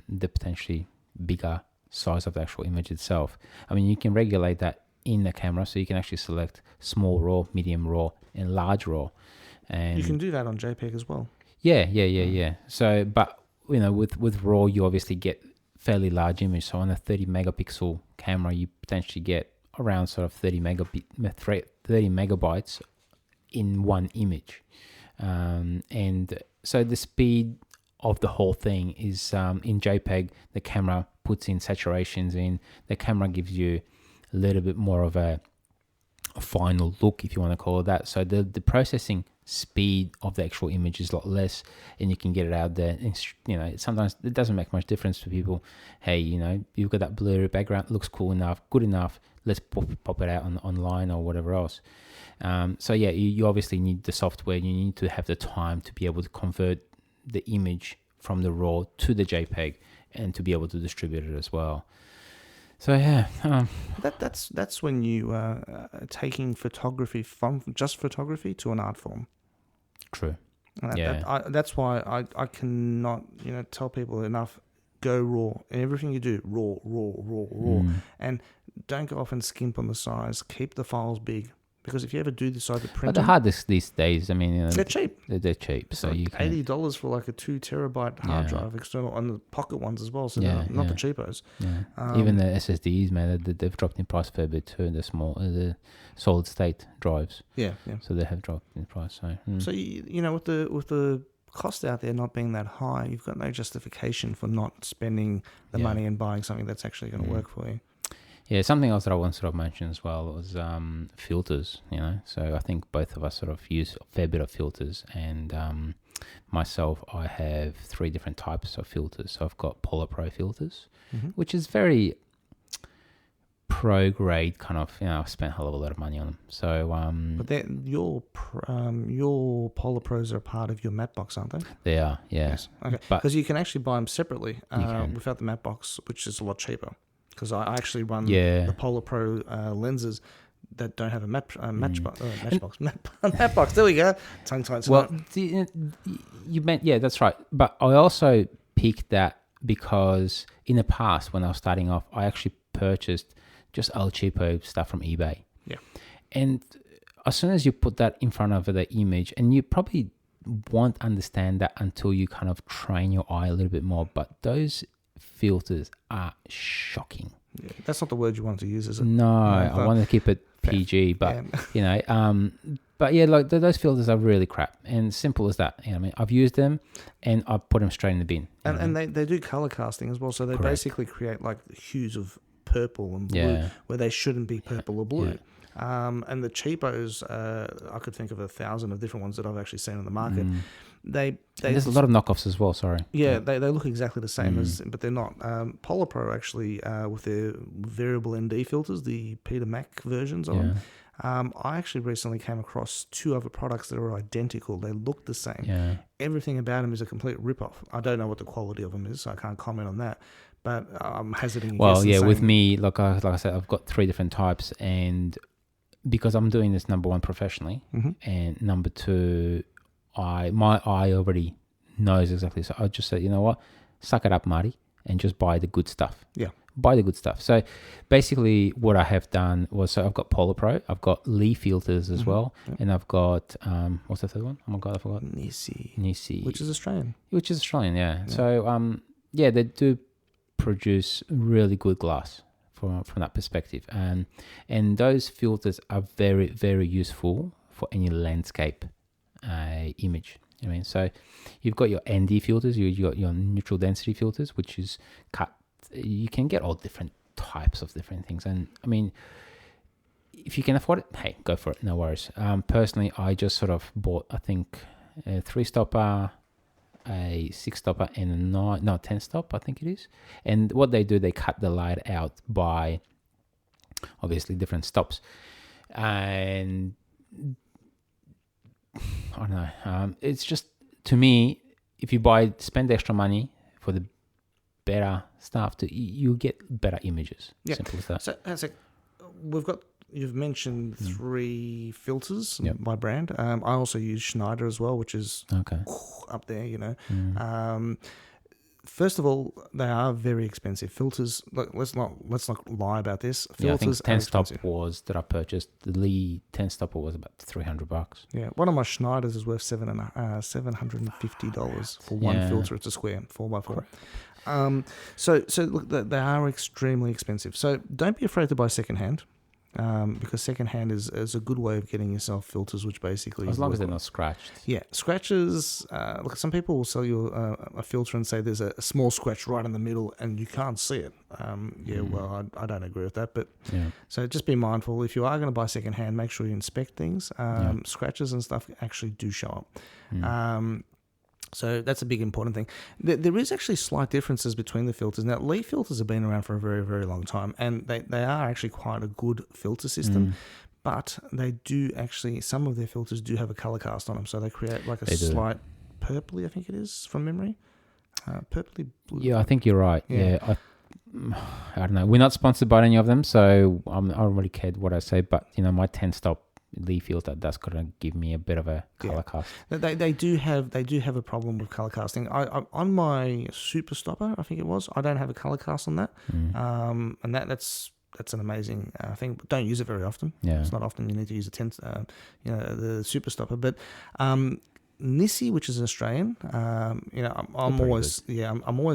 the potentially bigger size of the actual image itself. I mean, you can regulate that in the camera, so you can actually select small RAW, medium RAW, and large RAW. And you can do that on JPEG as well. Yeah. So, but with RAW, you obviously get fairly large image. So on a 30 megapixel camera, you potentially get around sort of 30 megabytes in one image. And so the speed of the whole thing is in JPEG, the camera puts in saturations in, the camera gives you a little bit more of a final look, if you want to call it that. So the processing speed of the actual image is a lot less, and you can get it out there. And, sometimes it doesn't make much difference to people. Hey, you've got that blurry background, looks cool enough, good enough, let's pop it out online or whatever else. So you obviously need the software. You need to have the time to be able to convert the image from the RAW to the JPEG and to be able to distribute it as well. So that's when you are taking photography from just photography to an art form. True. That's why I cannot tell people enough. Go raw. Everything you do, raw, and don't go off and skimp on the size. Keep the files big. Because if you ever do decide to print, but the hard disk these days, I mean, they're cheap. They're cheap, it's so like you can $80 for like a 2 terabyte hard drive external, and the pocket ones as well. So they're not the cheapos. Yeah. Even the SSDs, man, they've dropped in price a fair bit too. The small, the solid state drives. Yeah. So they have dropped in price. So so with the cost out there not being that high, you've got no justification for not spending the money and buying something that's actually going to work for you. Yeah, something else that I want to sort of mention as well was filters, So I think both of us sort of use a fair bit of filters, and myself, I have 3 different types of filters. So I've got Polar Pro filters, which is very pro grade kind of, I've spent a hell of a lot of money on them. So, but your Polar Pros are part of your matte box, aren't they? They are, yes. Okay, because you can actually buy them separately without the matte box, which is a lot cheaper. Because I actually run the Polar Pro lenses that don't have a matte box. There we go. Tongue tied. Well, you meant that's right. But I also picked that because in the past when I was starting off, I actually purchased just El Cheapo stuff from eBay. Yeah. And as soon as you put that in front of the image, and you probably won't understand that until you kind of train your eye a little bit more, but those filters are shocking. Yeah, that's not the word you want to use, is it? No, I want to keep it PG, but but yeah, like those filters are really crap, and simple as that. I've used them, and I put them straight in the bin. And they do color casting as well, so they basically create like hues of purple and blue Yeah. where they shouldn't be purple or blue. And the cheapos, I could think of 1,000 of different ones that I've actually seen on the market. They And there's a lot of knockoffs as well. Sorry. yeah, they look exactly the same but they're not. Polar Pro actually, with their variable ND filters, the Peter Mac versions of them. I actually recently came across 2 other products that are identical. They look the same. Yeah. Everything about them is a complete rip-off. I don't know what the quality of them is, so I can't comment on that. But I'm hesitating. Well, yeah, with me, like I said, I've got 3 different types, and because I'm doing this, number one, professionally, and number two, my eye already knows exactly. So I just said, you know what, suck it up, Marty, and just buy the good stuff. Yeah. Buy the good stuff. So basically what I have done was, so I've got Polar Pro, I've got Lee filters as well, and I've got, what's the third one? Oh my God, I forgot. Nissi. Which is Australian. Yeah. So, yeah, they do produce really good glass from that perspective. And those filters are very, very useful for any landscape image. I mean, so you've got your ND filters, you got your neutral density filters, which is cut. You can get all different types of different things. And I mean, if you can afford it, hey, go for it. No worries. Personally, I just sort of bought, I think, a 3-stopper, a 6-stopper, and a 10-stop, I think it is. And what they do, they cut the light out by obviously different stops. And I don't know. It's just, to me, if you spend extra money for the better stuff, you get better images. Yeah. Simple as that. So you've mentioned 3 filters by brand. I also use Schneider as well, which is up there, you know. First of all, they are very expensive filters. Look, let's not lie about this. Filters, I think 10-stop that I purchased, the Lee 10-stopper was about $300. Yeah, one of my Schneiders is worth $750 for one filter. It's a square 4x4. So look, they are extremely expensive. So don't be afraid to buy secondhand. Because secondhand is a good way of getting yourself filters, which basically, as long as they're not scratched. Yeah, scratches. Look, some people will sell you a filter and say there's a small scratch right in the middle and you can't see it. Well, I don't agree with that, but so just be mindful. If you are going to buy secondhand, make sure you inspect things. Scratches and stuff actually do show up. So that's a big important thing. There is actually slight differences between the filters. Now, Lee filters have been around for a very, very long time, and they are actually quite a good filter system, but they do actually, some of their filters do have a color cast on them, so they create like a slight purpley, I think it is, from memory. Purpley blue. Yeah, I think you're right. Yeah. I don't know. We're not sponsored by any of them, so I don't really care what I say, but, you know, my 10-stop Lee filter, that's going to give me a bit of a color cast. They do have a problem with color casting. I on my super stopper, I think it was, I don't have a color cast on that, and that's an amazing thing. But don't use it very often. Yeah, it's not often you need to use the super stopper. But Nissi, which is an Australian, I'm always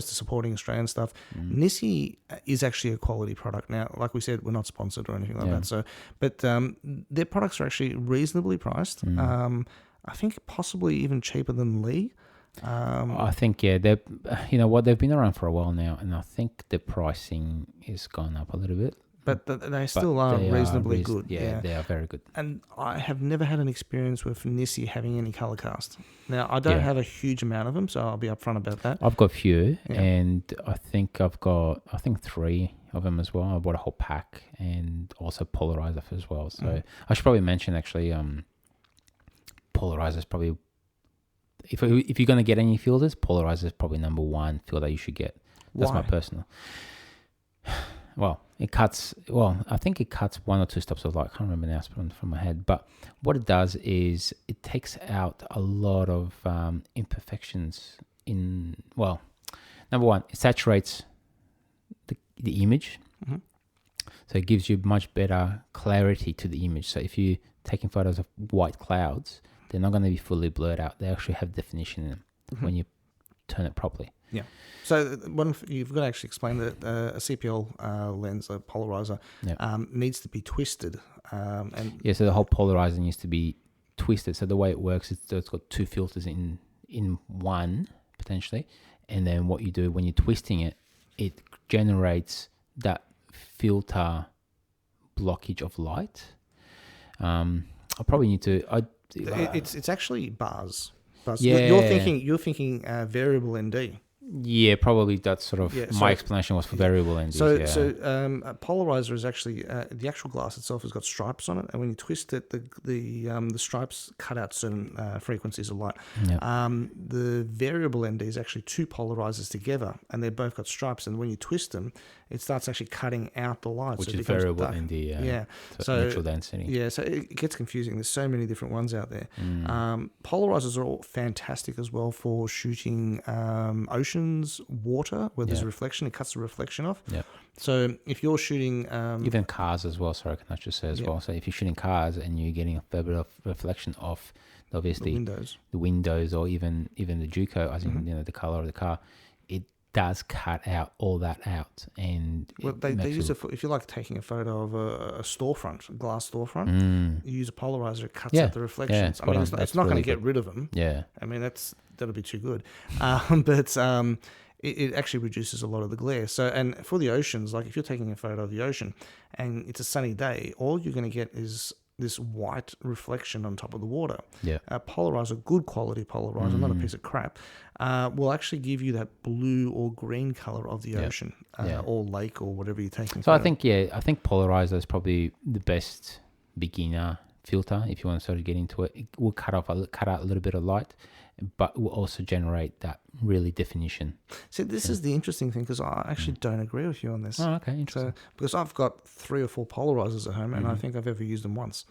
supporting Australian stuff. Nissi is actually a quality product. Now, like we said, we're not sponsored or anything like that. So, but their products are actually reasonably priced. I think possibly even cheaper than Lee. I think they're, they've been around for a while now, and I think the pricing is gone up a little bit. But they still are reasonably good. Yeah, they are very good. And I have never had an experience with Nissi having any color cast. Now, I don't have a huge amount of them, so I'll be upfront about that. I've got a few, and I think I've got 3 of them as well. I bought a whole pack, and also polarizer as well. So I should probably mention, actually, polarizer is probably, if you're going to get any filters, polarizer is probably number 1 filter you should get. That's my personal. Well, I think it cuts 1 or 2 stops of light. I can't remember now from my head. But what it does is it takes out a lot of imperfections number 1, it saturates the image. So it gives you much better clarity to the image. So if you're taking photos of white clouds, they're not going to be fully blurred out. They actually have definition in them when you turn it properly. Yeah. So you've got to actually explain that a CPL lens, a polarizer, needs to be twisted. So the whole polarizer needs to be twisted. So the way it works is it's got 2 filters in one, potentially. And then what you do when you're twisting it, it generates that filter blockage of light. I probably need to. It's actually bars. Yeah. You're thinking variable ND. Yeah, probably that's sort of my explanation was for variable NDs. A polarizer is actually the actual glass itself has got stripes on it, and when you twist it, the stripes cut out certain frequencies of light. Yep. The variable ND is actually two polarizers together, and they've both got stripes. And when you twist them, it starts actually cutting out the light, which so it is becomes variable dark. ND. Yeah. So neutral density. Yeah, so it gets confusing. There's so many different ones out there. Polarizers are all fantastic as well for shooting oceans, water, where there's a reflection. It cuts the reflection off. Yeah. So if you're shooting... even cars as well, sorry, can I just say as well. So if you're shooting cars and you're getting a fair bit of reflection off, obviously, the windows or even the Juco, as in the color of the car, it does cut out all that out. And they use it for, if you're like taking a photo of a storefront, a glass storefront, you use a polarizer, it cuts out the reflections. I mean, it's not going to get rid of them. Yeah. I mean, that'll be too good. But it actually reduces a lot of the glare. So, and for the oceans, like if you're taking a photo of the ocean and it's a sunny day, all you're going to get is this white reflection on top of the water. Yeah. A polarizer, good quality polarizer, not a piece of crap, will actually give you that blue or green color of the ocean or lake or whatever you're taking. So I think polarizer is probably the best beginner filter if you want to sort of get into it. It will cut out a little bit of light, but will also generate that really definition. So this is the interesting thing, because I actually don't agree with you on this. Oh, okay, interesting. So, because I've got 3 or 4 polarizers at home, and I think I've ever used them once.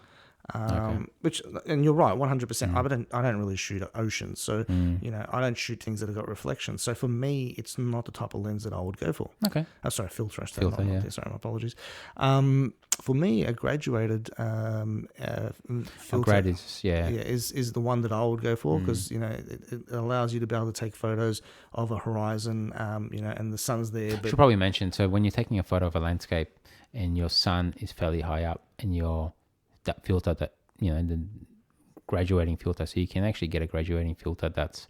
Which, and you're right, 100%. I don't really shoot oceans, so I don't shoot things that have got reflections. So for me, it's not the type of lens that I would go for. Okay. Sorry, filter. Sorry, my apologies. For me, a graduated filter, is the one that I would go for, because it allows you to be able to take photos of a horizon, and the sun's there. But should probably mention, so when you're taking a photo of a landscape and your sun is fairly high up, and that filter, that the graduating filter, so you can actually get a graduating filter that's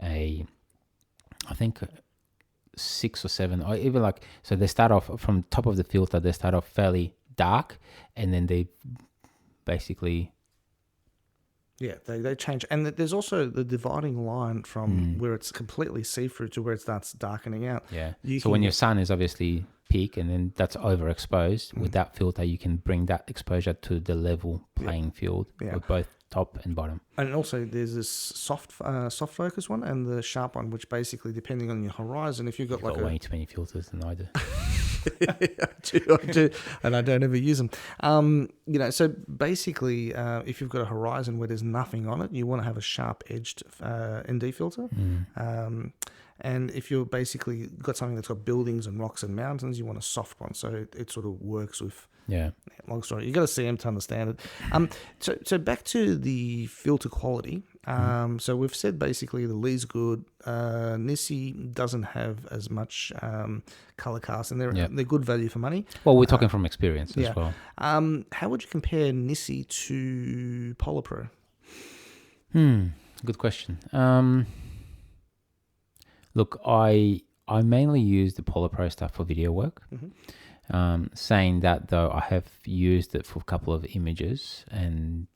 I think 6 or 7, or even so they start off from top of the filter, they start off fairly dark, and then they basically they change. And there's also the dividing line from where it's completely see-through to where it starts darkening out. So when your sun is obviously peak and then that's overexposed, with that filter you can bring that exposure to the level playing field with both top and bottom. And also there's this soft focus one and the sharp one, which basically, depending on your horizon, if you've got way too many filters than I do. I do, and I don't ever use them. So basically, if you've got a horizon where there's nothing on it, you want to have a sharp-edged ND filter. And if you're basically got something that's got buildings and rocks and mountains, you want a soft one. So it sort of works with. Yeah. Long story. You got to see them to understand it. So back to the filter quality. So we've said basically the Lee's good. Nissi doesn't have as much color cast, and they're good value for money. Well, we're talking from experience as well. How would you compare Nissi to Polar Pro? Good question. Look, I mainly use the Polar Pro stuff for video work. Saying that, though, I have used it for a couple of images, and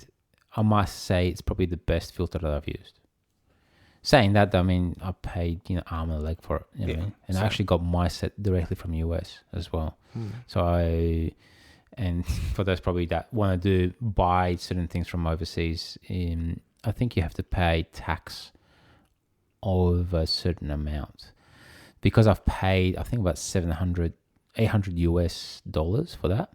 I must say it's probably the best filter that I've used. Saying that, though, I mean, I paid arm and a leg for it, you know what I mean? And I actually got my set directly from US as well. So and for those probably that want to buy certain things from overseas, I think you have to pay tax of a certain amount, because I've paid, I think, about $800 US for that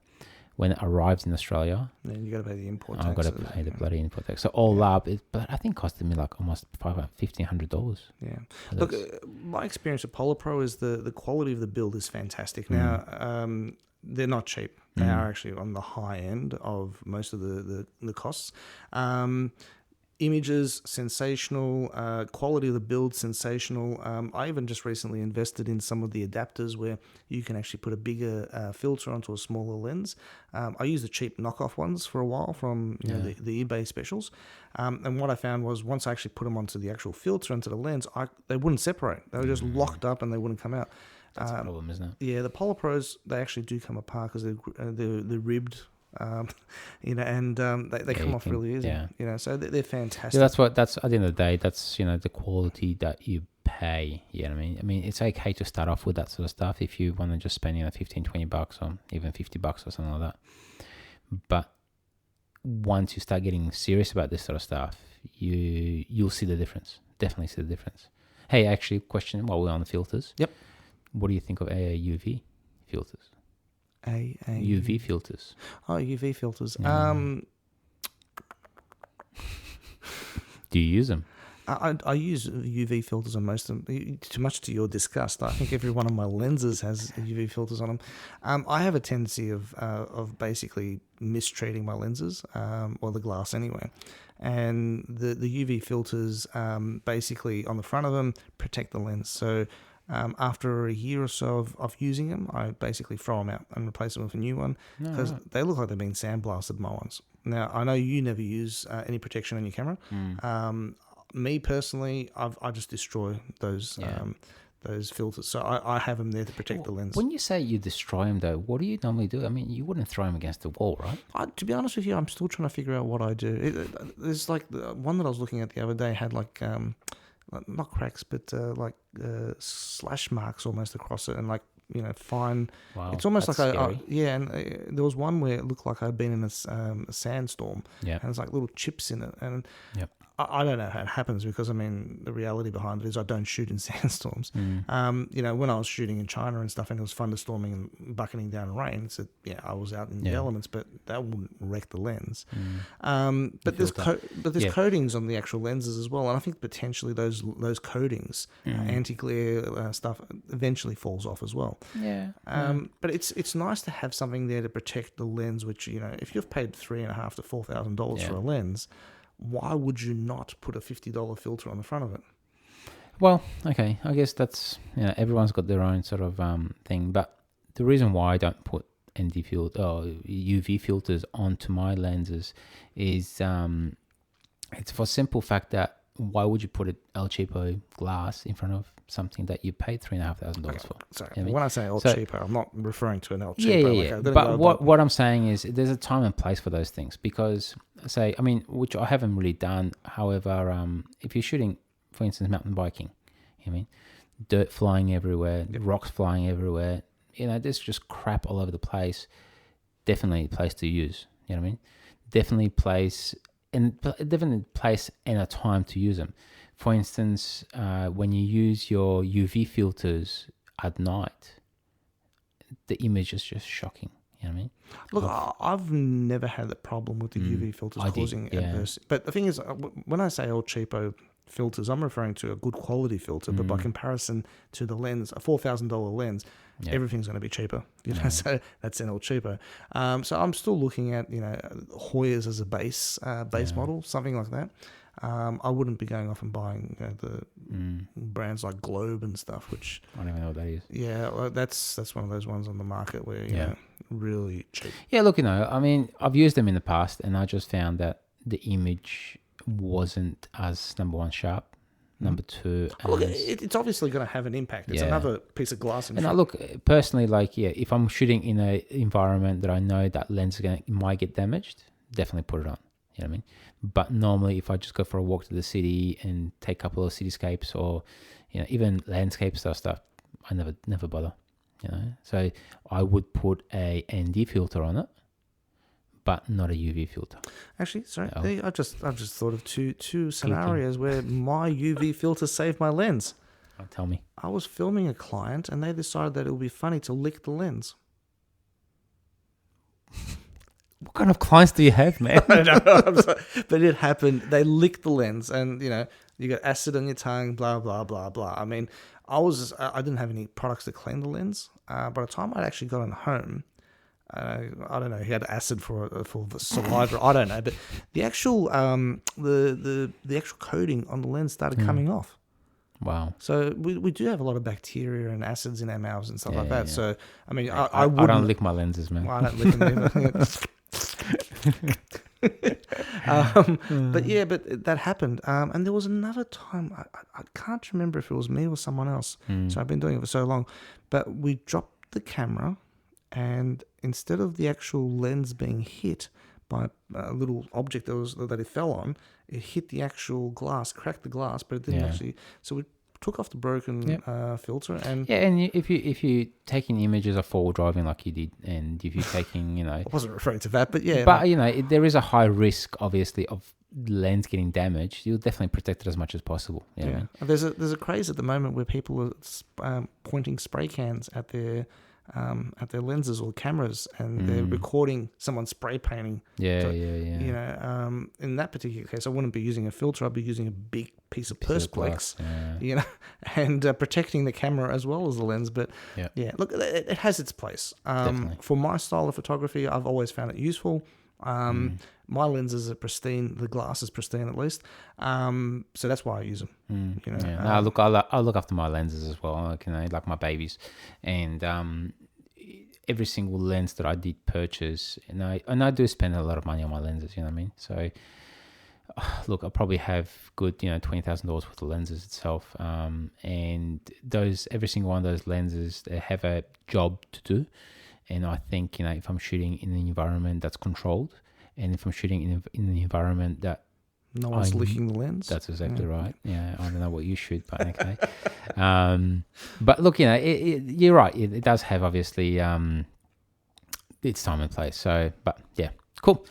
when it arrives in Australia. Then you got to pay the import tax. I've got to pay the bloody import tax. So all up, but I think costed me like almost $1,500. Yeah. Look, my experience with Polar Pro is the quality of the build is fantastic. Now, they're not cheap. They are actually on the high end of most of the costs. Images, sensational. Quality of the build, sensational. I even just recently invested in some of the adapters where you can actually put a bigger filter onto a smaller lens. I used the cheap knockoff ones for a while from the eBay specials. And what I found was once I actually put them onto the actual filter, onto the lens, they wouldn't separate. They were just locked up and they wouldn't come out. That's a problem, isn't it? Yeah, the Polar Pros, they actually do come apart because they're ribbed, and they come off really easy. Yeah. So they're fantastic. Yeah, that's at the end of the day, that's the quality that you pay. You know what I mean? I mean, it's okay to start off with that sort of stuff if you want to just spend $15-20 or even $50 or something like that. But once you start getting serious about this sort of stuff, you'll see the difference. Definitely see the difference. Hey, actually, question while we're on the filters. Yep. What do you think of UV filters? UV filters. Oh, UV filters. Do you use them? I use UV filters on most of them. Too much to your disgust. I think every one of my lenses has UV filters on them. I have a tendency of basically mistreating my lenses, or the glass anyway. And the UV filters basically on the front of them protect the lens. So after a year or so of using them, I basically throw them out and replace them with a new one because they look like they've been sandblasted, my ones. Now, I know you never use any protection on your camera. Me personally, I just destroy those filters. So I have them there to protect the lens. When you say you destroy them, though, what do you normally do? I mean, you wouldn't throw them against the wall, right? To be honest with you, I'm still trying to figure out what I do. There's like the one that I was looking at the other day had like not cracks, but slash marks almost across it, and like fine. Wow, it's almost like and there was one where it looked like I'd been in a sandstorm. Yeah, and there's like little chips in it, and yep. I don't know how it happens because, I mean, the reality behind it is I don't shoot in sandstorms. When I was shooting in China and stuff and it was thunderstorming and bucketing down rain, so I was out in the elements, but that wouldn't wreck the lens. But there's coatings on the actual lenses as well, and I think potentially those coatings, anti-glare stuff, eventually falls off as well. Yeah. But it's nice to have something there to protect the lens, which, if you've paid $3,500 to $4,000 for a lens, why would you not put a $50 filter on the front of it? Well, okay, I guess that's everyone's got their own sort of thing, but the reason why I don't put UV filters onto my lenses is it's for a simple fact that why would you put an El Cheapo glass in front of something that you paid $3,500 for? Sorry, when I say El Cheapo, I'm not referring to an El Cheapo. Yeah. But what I'm saying is there's a time and place for those things because, which I haven't really done. However, if you're shooting, for instance, mountain biking, dirt flying everywhere, rocks flying everywhere, there's just crap all over the place. Definitely a place to use. You know what I mean? Definitely place and a time to use them. For instance, when you use your UV filters at night, the image is just shocking. You know what I mean? Look, I've never had a problem with the UV filters causing adverse. But the thing is, when I say El Cheapo filters, I'm referring to a good quality filter. But by comparison to the lens, a $4,000 lens, everything's going to be cheaper. So that's an El Cheapo. So I'm still looking at Hoyas as a base model, something like that. I wouldn't be going off and buying the brands like Globe and stuff, which I don't even know what that is. Yeah, well, that's one of those ones on the market where you know, really cheap. Yeah, look, I mean, I've used them in the past, and I just found that the image wasn't as number one sharp. Number two, look, it's obviously going to have an impact. It's another piece of glass. And I look personally, if I'm shooting in an environment that I know that lens might get damaged, definitely put it on. You know what I mean? But normally, if I just go for a walk to the city and take a couple of cityscapes or even landscape stuff, I never bother. So I would put a ND filter on it, but not a UV filter. Actually, sorry, I've just thought of two scenarios where my UV filter saved my lens. Oh, tell me. I was filming a client, and they decided that it would be funny to lick the lens. What kind of clients do you have, man? I don't know, I'm sorry. But it happened. They licked the lens, and you got acid on your tongue, blah blah blah blah. I mean, I didn't have any products to clean the lens. By the time I'd actually gotten home, I don't know. He had acid for the saliva. I don't know, but the actual the actual coating on the lens started coming off. Wow. So we do have a lot of bacteria and acids in our mouths and stuff like that. Yeah. So I mean, I don't lick my lenses, man. Well, I don't lick them either. But that happened. And there was another time, I can't remember if it was me or someone else. So I've been doing it for so long. But we dropped the camera, and instead of the actual lens being hit by a little object that it fell on, it hit the actual glass, cracked the glass, but it didn't actually. So we took off the broken filter, and if you're taking images of forward driving like you did, and if you're taking, I wasn't referring to that, but yeah, but there is a high risk, obviously, of lens getting damaged. You'll definitely protect it as much as possible. You know what I mean? There's a craze at the moment where people are pointing spray cans at their lenses or cameras, and they're recording someone spray painting. In that particular case, I wouldn't be using a filter. I'd be using a big piece of Perspex, and protecting the camera as well as the lens. But look, it has its place. For my style of photography, I've always found it useful. My lenses are pristine. The glass is pristine, at least. So that's why I use them. I look after my lenses as well. Like my babies, and every single lens that I did purchase, and I do spend a lot of money on my lenses. You know what I mean? So, look, I probably have good $20,000 worth of lenses itself, and every single one of those lenses, they have a job to do. And I think, if I'm shooting in an environment that's controlled, and if I'm shooting in an environment that no one's licking the lens. That's exactly right. Yeah, I don't know what you shoot, but okay. But look, you're right. It does have, obviously, its time and place. So, but yeah, cool.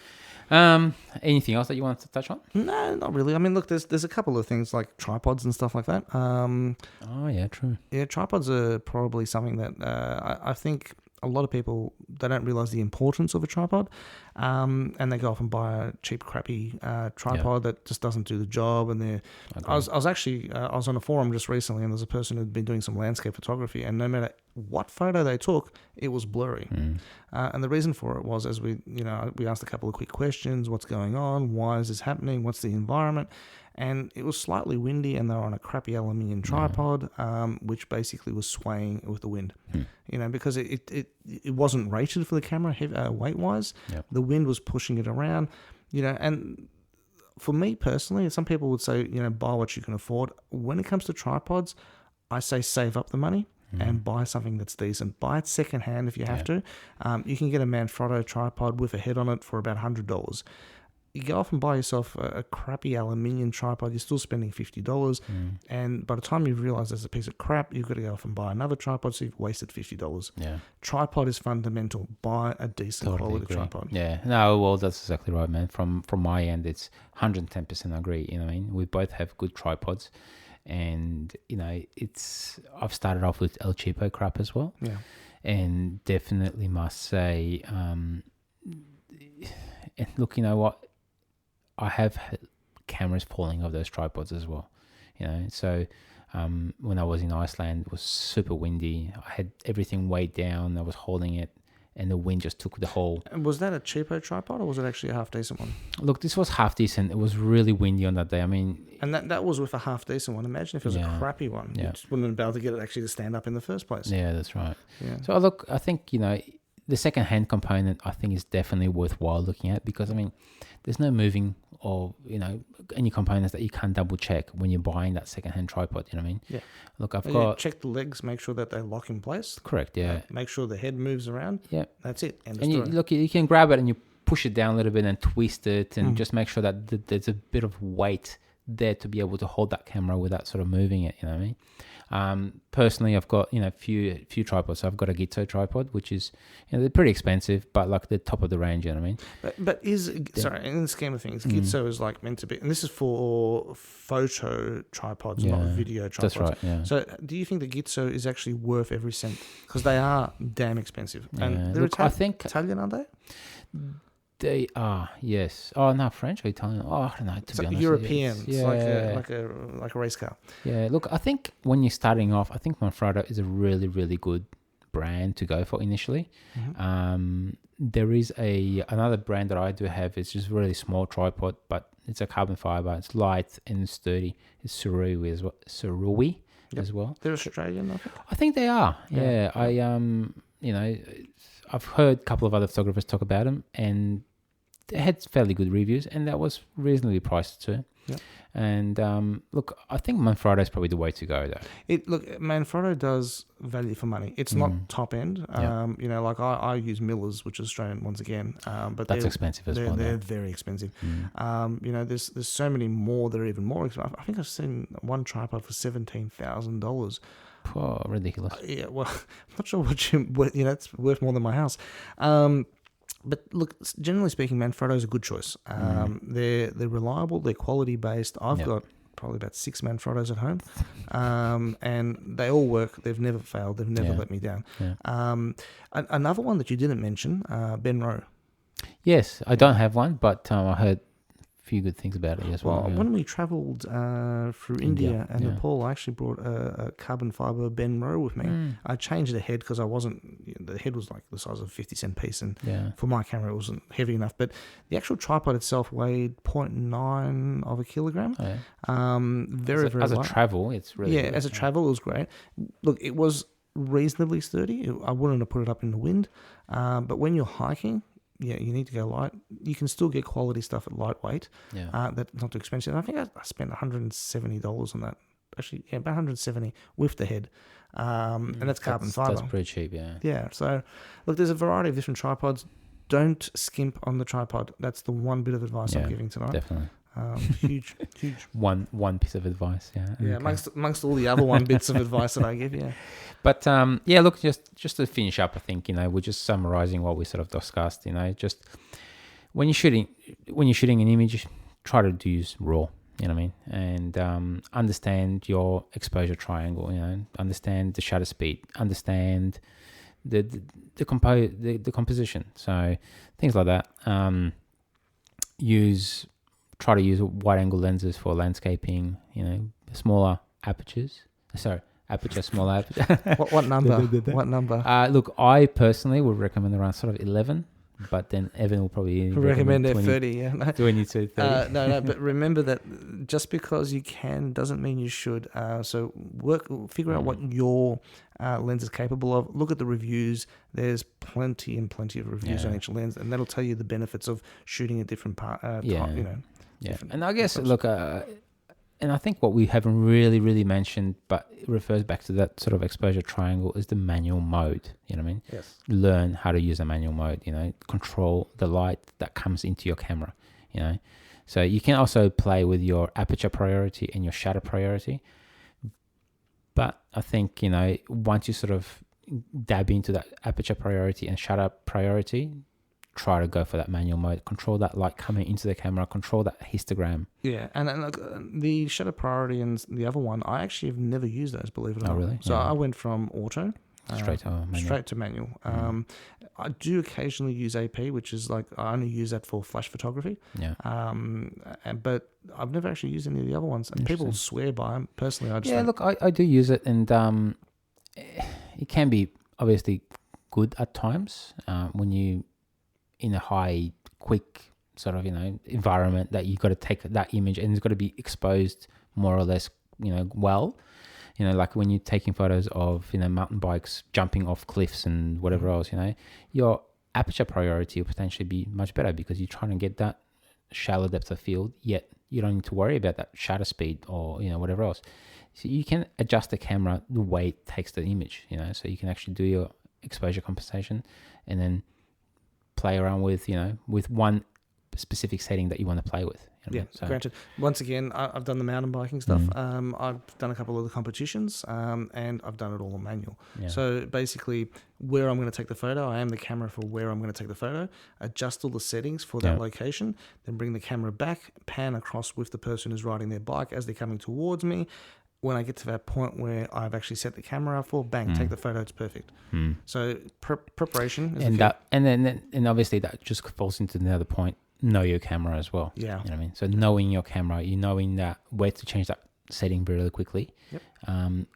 Anything else that you wanted to touch on? No, not really. I mean, look, there's a couple of things like tripods and stuff like that. Oh yeah, true. Yeah, tripods are probably something that I think a lot of people, they don't realize the importance of a tripod, and they go off and buy a cheap, crappy tripod that just doesn't do the job. And I was on a forum just recently, and there's a person who'd been doing some landscape photography, and no matter what photo they took, it was blurry. And the reason for it was, as we asked a couple of quick questions: what's going on? Why is this happening? What's the environment? And it was slightly windy, and they were on a crappy aluminium tripod, which basically was swaying with the wind. Because it wasn't rated for the camera weight-wise. The wind was pushing it around, and for me personally, some people would say, buy what you can afford. When it comes to tripods, I say save up the money and buy something that's decent. Buy it secondhand if you have to. You can get a Manfrotto tripod with a head on it for about $100. You go off and buy yourself a crappy aluminium tripod, you're still spending $50. And by the time you realise there's a piece of crap, you've got to go off and buy another tripod, so you've wasted $50. Tripod is fundamental. Buy a decent quality tripod. Yeah, no, well, that's exactly right, man. From my end, it's 110% agree. You know what I mean? We both have good tripods. And, I've started off with El Cheapo crap as well. Yeah. And definitely must say, and look, you know what? I have had cameras falling off those tripods as well, So when I was in Iceland, it was super windy. I had everything weighed down. I was holding it, and the wind just took the whole. And was that a cheapo tripod, or was it actually a half decent one? Look, this was half decent. It was really windy on that day. I mean, and that was with a half decent one. Imagine if it was a crappy one. You just wouldn't have been able to get it actually to stand up in the first place. Yeah, that's right. Yeah. So look, I think the second-hand component, I think, is definitely worthwhile looking at, because there's no moving or any components that you can't double check when you're buying that second-hand tripod. You know what I mean? Yeah. Look, I've got check the legs, make sure that they lock in place. Correct. Yeah. Make sure the head moves around. Yeah. That's it. And you can grab it and you push it down a little bit and twist it, and just make sure that there's a bit of weight there to be able to hold that camera without sort of moving it. You know what I mean? Personally, I've got few tripods. So I've got a Gitzo tripod, which is they're pretty expensive, but like the top of the range. You know what I mean? But in the scheme of things, Gitzo is like meant to be, and this is for photo tripods, not video tripods. That's right. Yeah. So do you think the Gitzo is actually worth every cent? Because they are damn expensive. And they're I think Italian, aren't they? They are, yes. Oh no, French or Italian? Oh, I don't know. To be honest, European. It's like a race car. Yeah. Look, I think when you're starting off, I think Manfrotto is a really, really good brand to go for initially. There is another brand that I do have. It's just a really small tripod, but it's a carbon fiber. It's light and it's sturdy. It's Surui as well. As well. They're Australian, I think. I think they are. Yeah. I've heard a couple of other photographers talk about them, and it had fairly good reviews, and that was reasonably priced too. Yep. And look, I think Manfrotto is probably the way to go, though. Manfrotto does value for money. It's not top end. Yeah. You know, like I use Miller's, which is Australian once again. But That's expensive as well. They're very expensive. You know, there's so many more that are even more expensive. I think I've seen one tripod for $17,000. Oh, ridiculous. Yeah, well, I'm not sure you know, it's worth more than my house. But look, generally speaking, Manfrotto is a good choice. They're reliable, they're quality based. I've got probably about 6 Manfrottos at home, and they all work. They've never failed. They've never let me down. Yeah. Another one that you didn't mention, Benro. Yes, I don't have one, but I heard a few good things about it as well. Well, when we travelled through India and yeah. Nepal, I actually brought a carbon fibre Benro with me. I changed the head because the head was like the size of a 50-cent piece, and for my camera it wasn't heavy enough. But the actual tripod itself weighed 0.9 of a kilogram. Oh, yeah. Very as light. a travel, it's really good. As a travel, it was great. Look, it was reasonably sturdy. I wouldn't have put it up in the wind, but when you're hiking, yeah, you need to go light. You can still get quality stuff at lightweight. Yeah. That's not too expensive. And I think I spent $170 on that. Actually, yeah, about $170 with the head. And that's carbon fiber. That's pretty cheap, yeah. Yeah. So, look, there's a variety of different tripods. Don't skimp on the tripod. That's the one bit of advice I'm giving tonight. Definitely. Huge. One piece of advice, yeah. Yeah, Okay. amongst all the other bits of advice that I give, yeah. But yeah, look, just to finish up, I think, you know, we're just summarizing what we sort of discussed. You know, just when you're shooting an image, try to use RAW. You know what I mean? And understand your exposure triangle. You know, understand the shutter speed. Understand the composition. So things like that. Try to use wide angle lenses for landscaping. You know, smaller apertures. Smaller aperture. What number? What number? Look, I personally would recommend around sort of 11, but then Evan will probably recommend 20, 30. Yeah, 20 to 30. No. But remember that just because you can doesn't mean you should. So figure out what your lens is capable of. Look at the reviews. There's plenty and plenty of reviews on each lens, and that'll tell you the benefits of shooting a different part. You know. Yeah, and I guess look. And I think what we haven't really mentioned, but it refers back to that sort of exposure triangle, is the manual mode. You know what I mean? Yes. Learn how to use a manual mode. You know, control the light that comes into your camera. You know, so you can also play with your aperture priority and your shutter priority. But I think, you know, once you sort of dab into that aperture priority and shutter priority, try to go for that manual mode. Control that light coming into the camera. Control that histogram. Yeah, and look, the shutter priority and the other one, I actually have never used those, believe it or not. Oh, really? So Yeah. I went from auto Straight to manual. I do occasionally use AP, which is like I only use that for flash photography. Yeah. But I've never actually used any of the other ones, and people swear by them. Personally, I just look, I do use it, and it can be obviously good at times when you in a high, quick sort of, you know, environment that you've got to take that image and it's got to be exposed more or less, you know, well. You know, like when you're taking photos of, you know, mountain bikes jumping off cliffs and whatever else, you know, your aperture priority will potentially be much better because you're trying to get that shallow depth of field, yet you don't need to worry about that shutter speed or, you know, whatever else. So you can adjust the camera the way it takes the image, you know, so you can actually do your exposure compensation and then play around with, you know, with one specific setting that you want to play with. You know granted. Once again, I've done the mountain biking stuff. I've done a couple of the competitions, and I've done it all on manual. Yeah. So basically, where I'm going to take the photo, I am the camera for where I'm going to take the photo, adjust all the settings for that location, then bring the camera back, pan across with the person who's riding their bike as they're coming towards me. When I get to that point where I've actually set the camera up for, bang, take the photo. It's perfect. So preparation is and obviously that just falls into another point. Know your camera as well. Yeah. You know what I mean? So knowing your camera, you knowing that where to change that setting really quickly. Yep.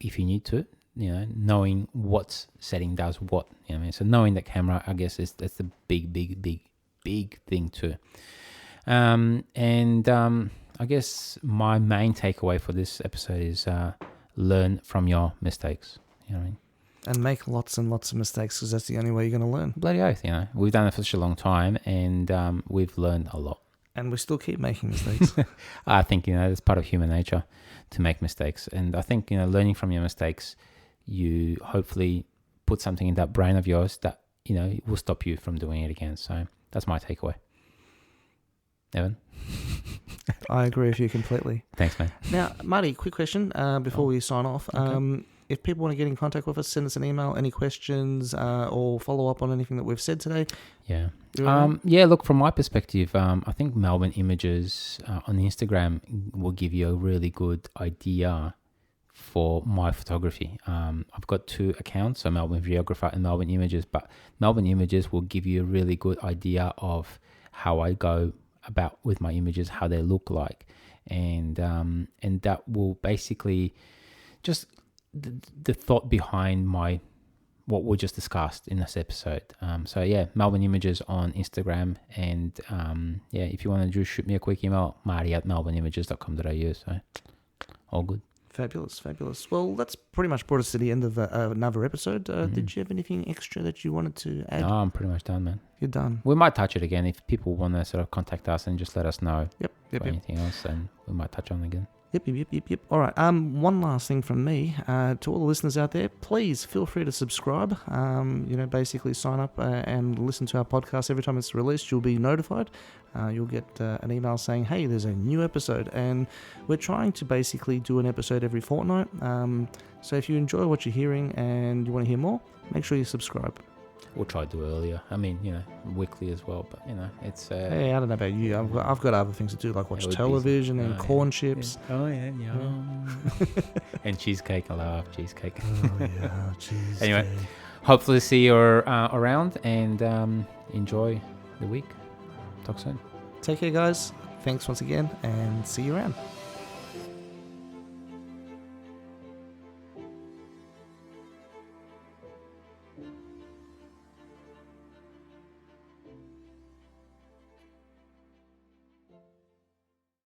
If you need to, you know, knowing what setting does what. You know what I mean? So knowing that camera, I guess, that's the big thing too. I guess my main takeaway for this episode is learn from your mistakes. You know what I mean? And make lots and lots of mistakes because that's the only way you're going to learn. Bloody oath, you know. We've done it for such a long time, and we've learned a lot. And we still keep making mistakes. I think, you know, it's part of human nature to make mistakes. And I think, you know, learning from your mistakes, you hopefully put something in that brain of yours that, you know, will stop you from doing it again. So that's my takeaway. Evan? I agree with you completely. Thanks, man. Now, Marty, quick question before we sign off. Okay. If people want to get in contact with us, send us an email, any questions, or follow up on anything that we've said today. Yeah. You know? Yeah, look, from my perspective, I think Melbourne Images on Instagram will give you a really good idea for my photography. I've got 2 accounts, so Melbourne Videographer and Melbourne Images, but Melbourne Images will give you a really good idea of how I go about with my images, how they look like, and that will basically just the thought behind what we just discussed in this episode. So yeah, Melbourne Images on Instagram, and yeah, if you want to just shoot me a quick email, marty@melbourneimages.com.au. So all good. Fabulous. Well, that's pretty much brought us to the end of another episode. Did you have anything extra that you wanted to add? No, I'm pretty much done, man. You're done. We might touch it again if people want to sort of contact us and just let us know Yep. anything else, and we might touch on it again. Yep. All right. One last thing from me to all the listeners out there, please feel free to subscribe. Basically sign up and listen to our podcast every time it's released. You'll be notified. You'll get an email saying, "Hey, there's a new episode," and we're trying to basically do an episode every fortnight. So if you enjoy what you're hearing and you want to hear more, make sure you subscribe. We'll try to do it earlier. I mean, you know, weekly as well, but you know, it's Hey, I don't know about you. I've got other things to do, like watch we're busy. television and corn chips. Yeah. Oh yeah, and cheesecake. I love cheesecake. Oh yeah, cheesecake. Anyway, hopefully see you around, and enjoy the week. Talk soon. Take care, guys. Thanks once again, and see you around.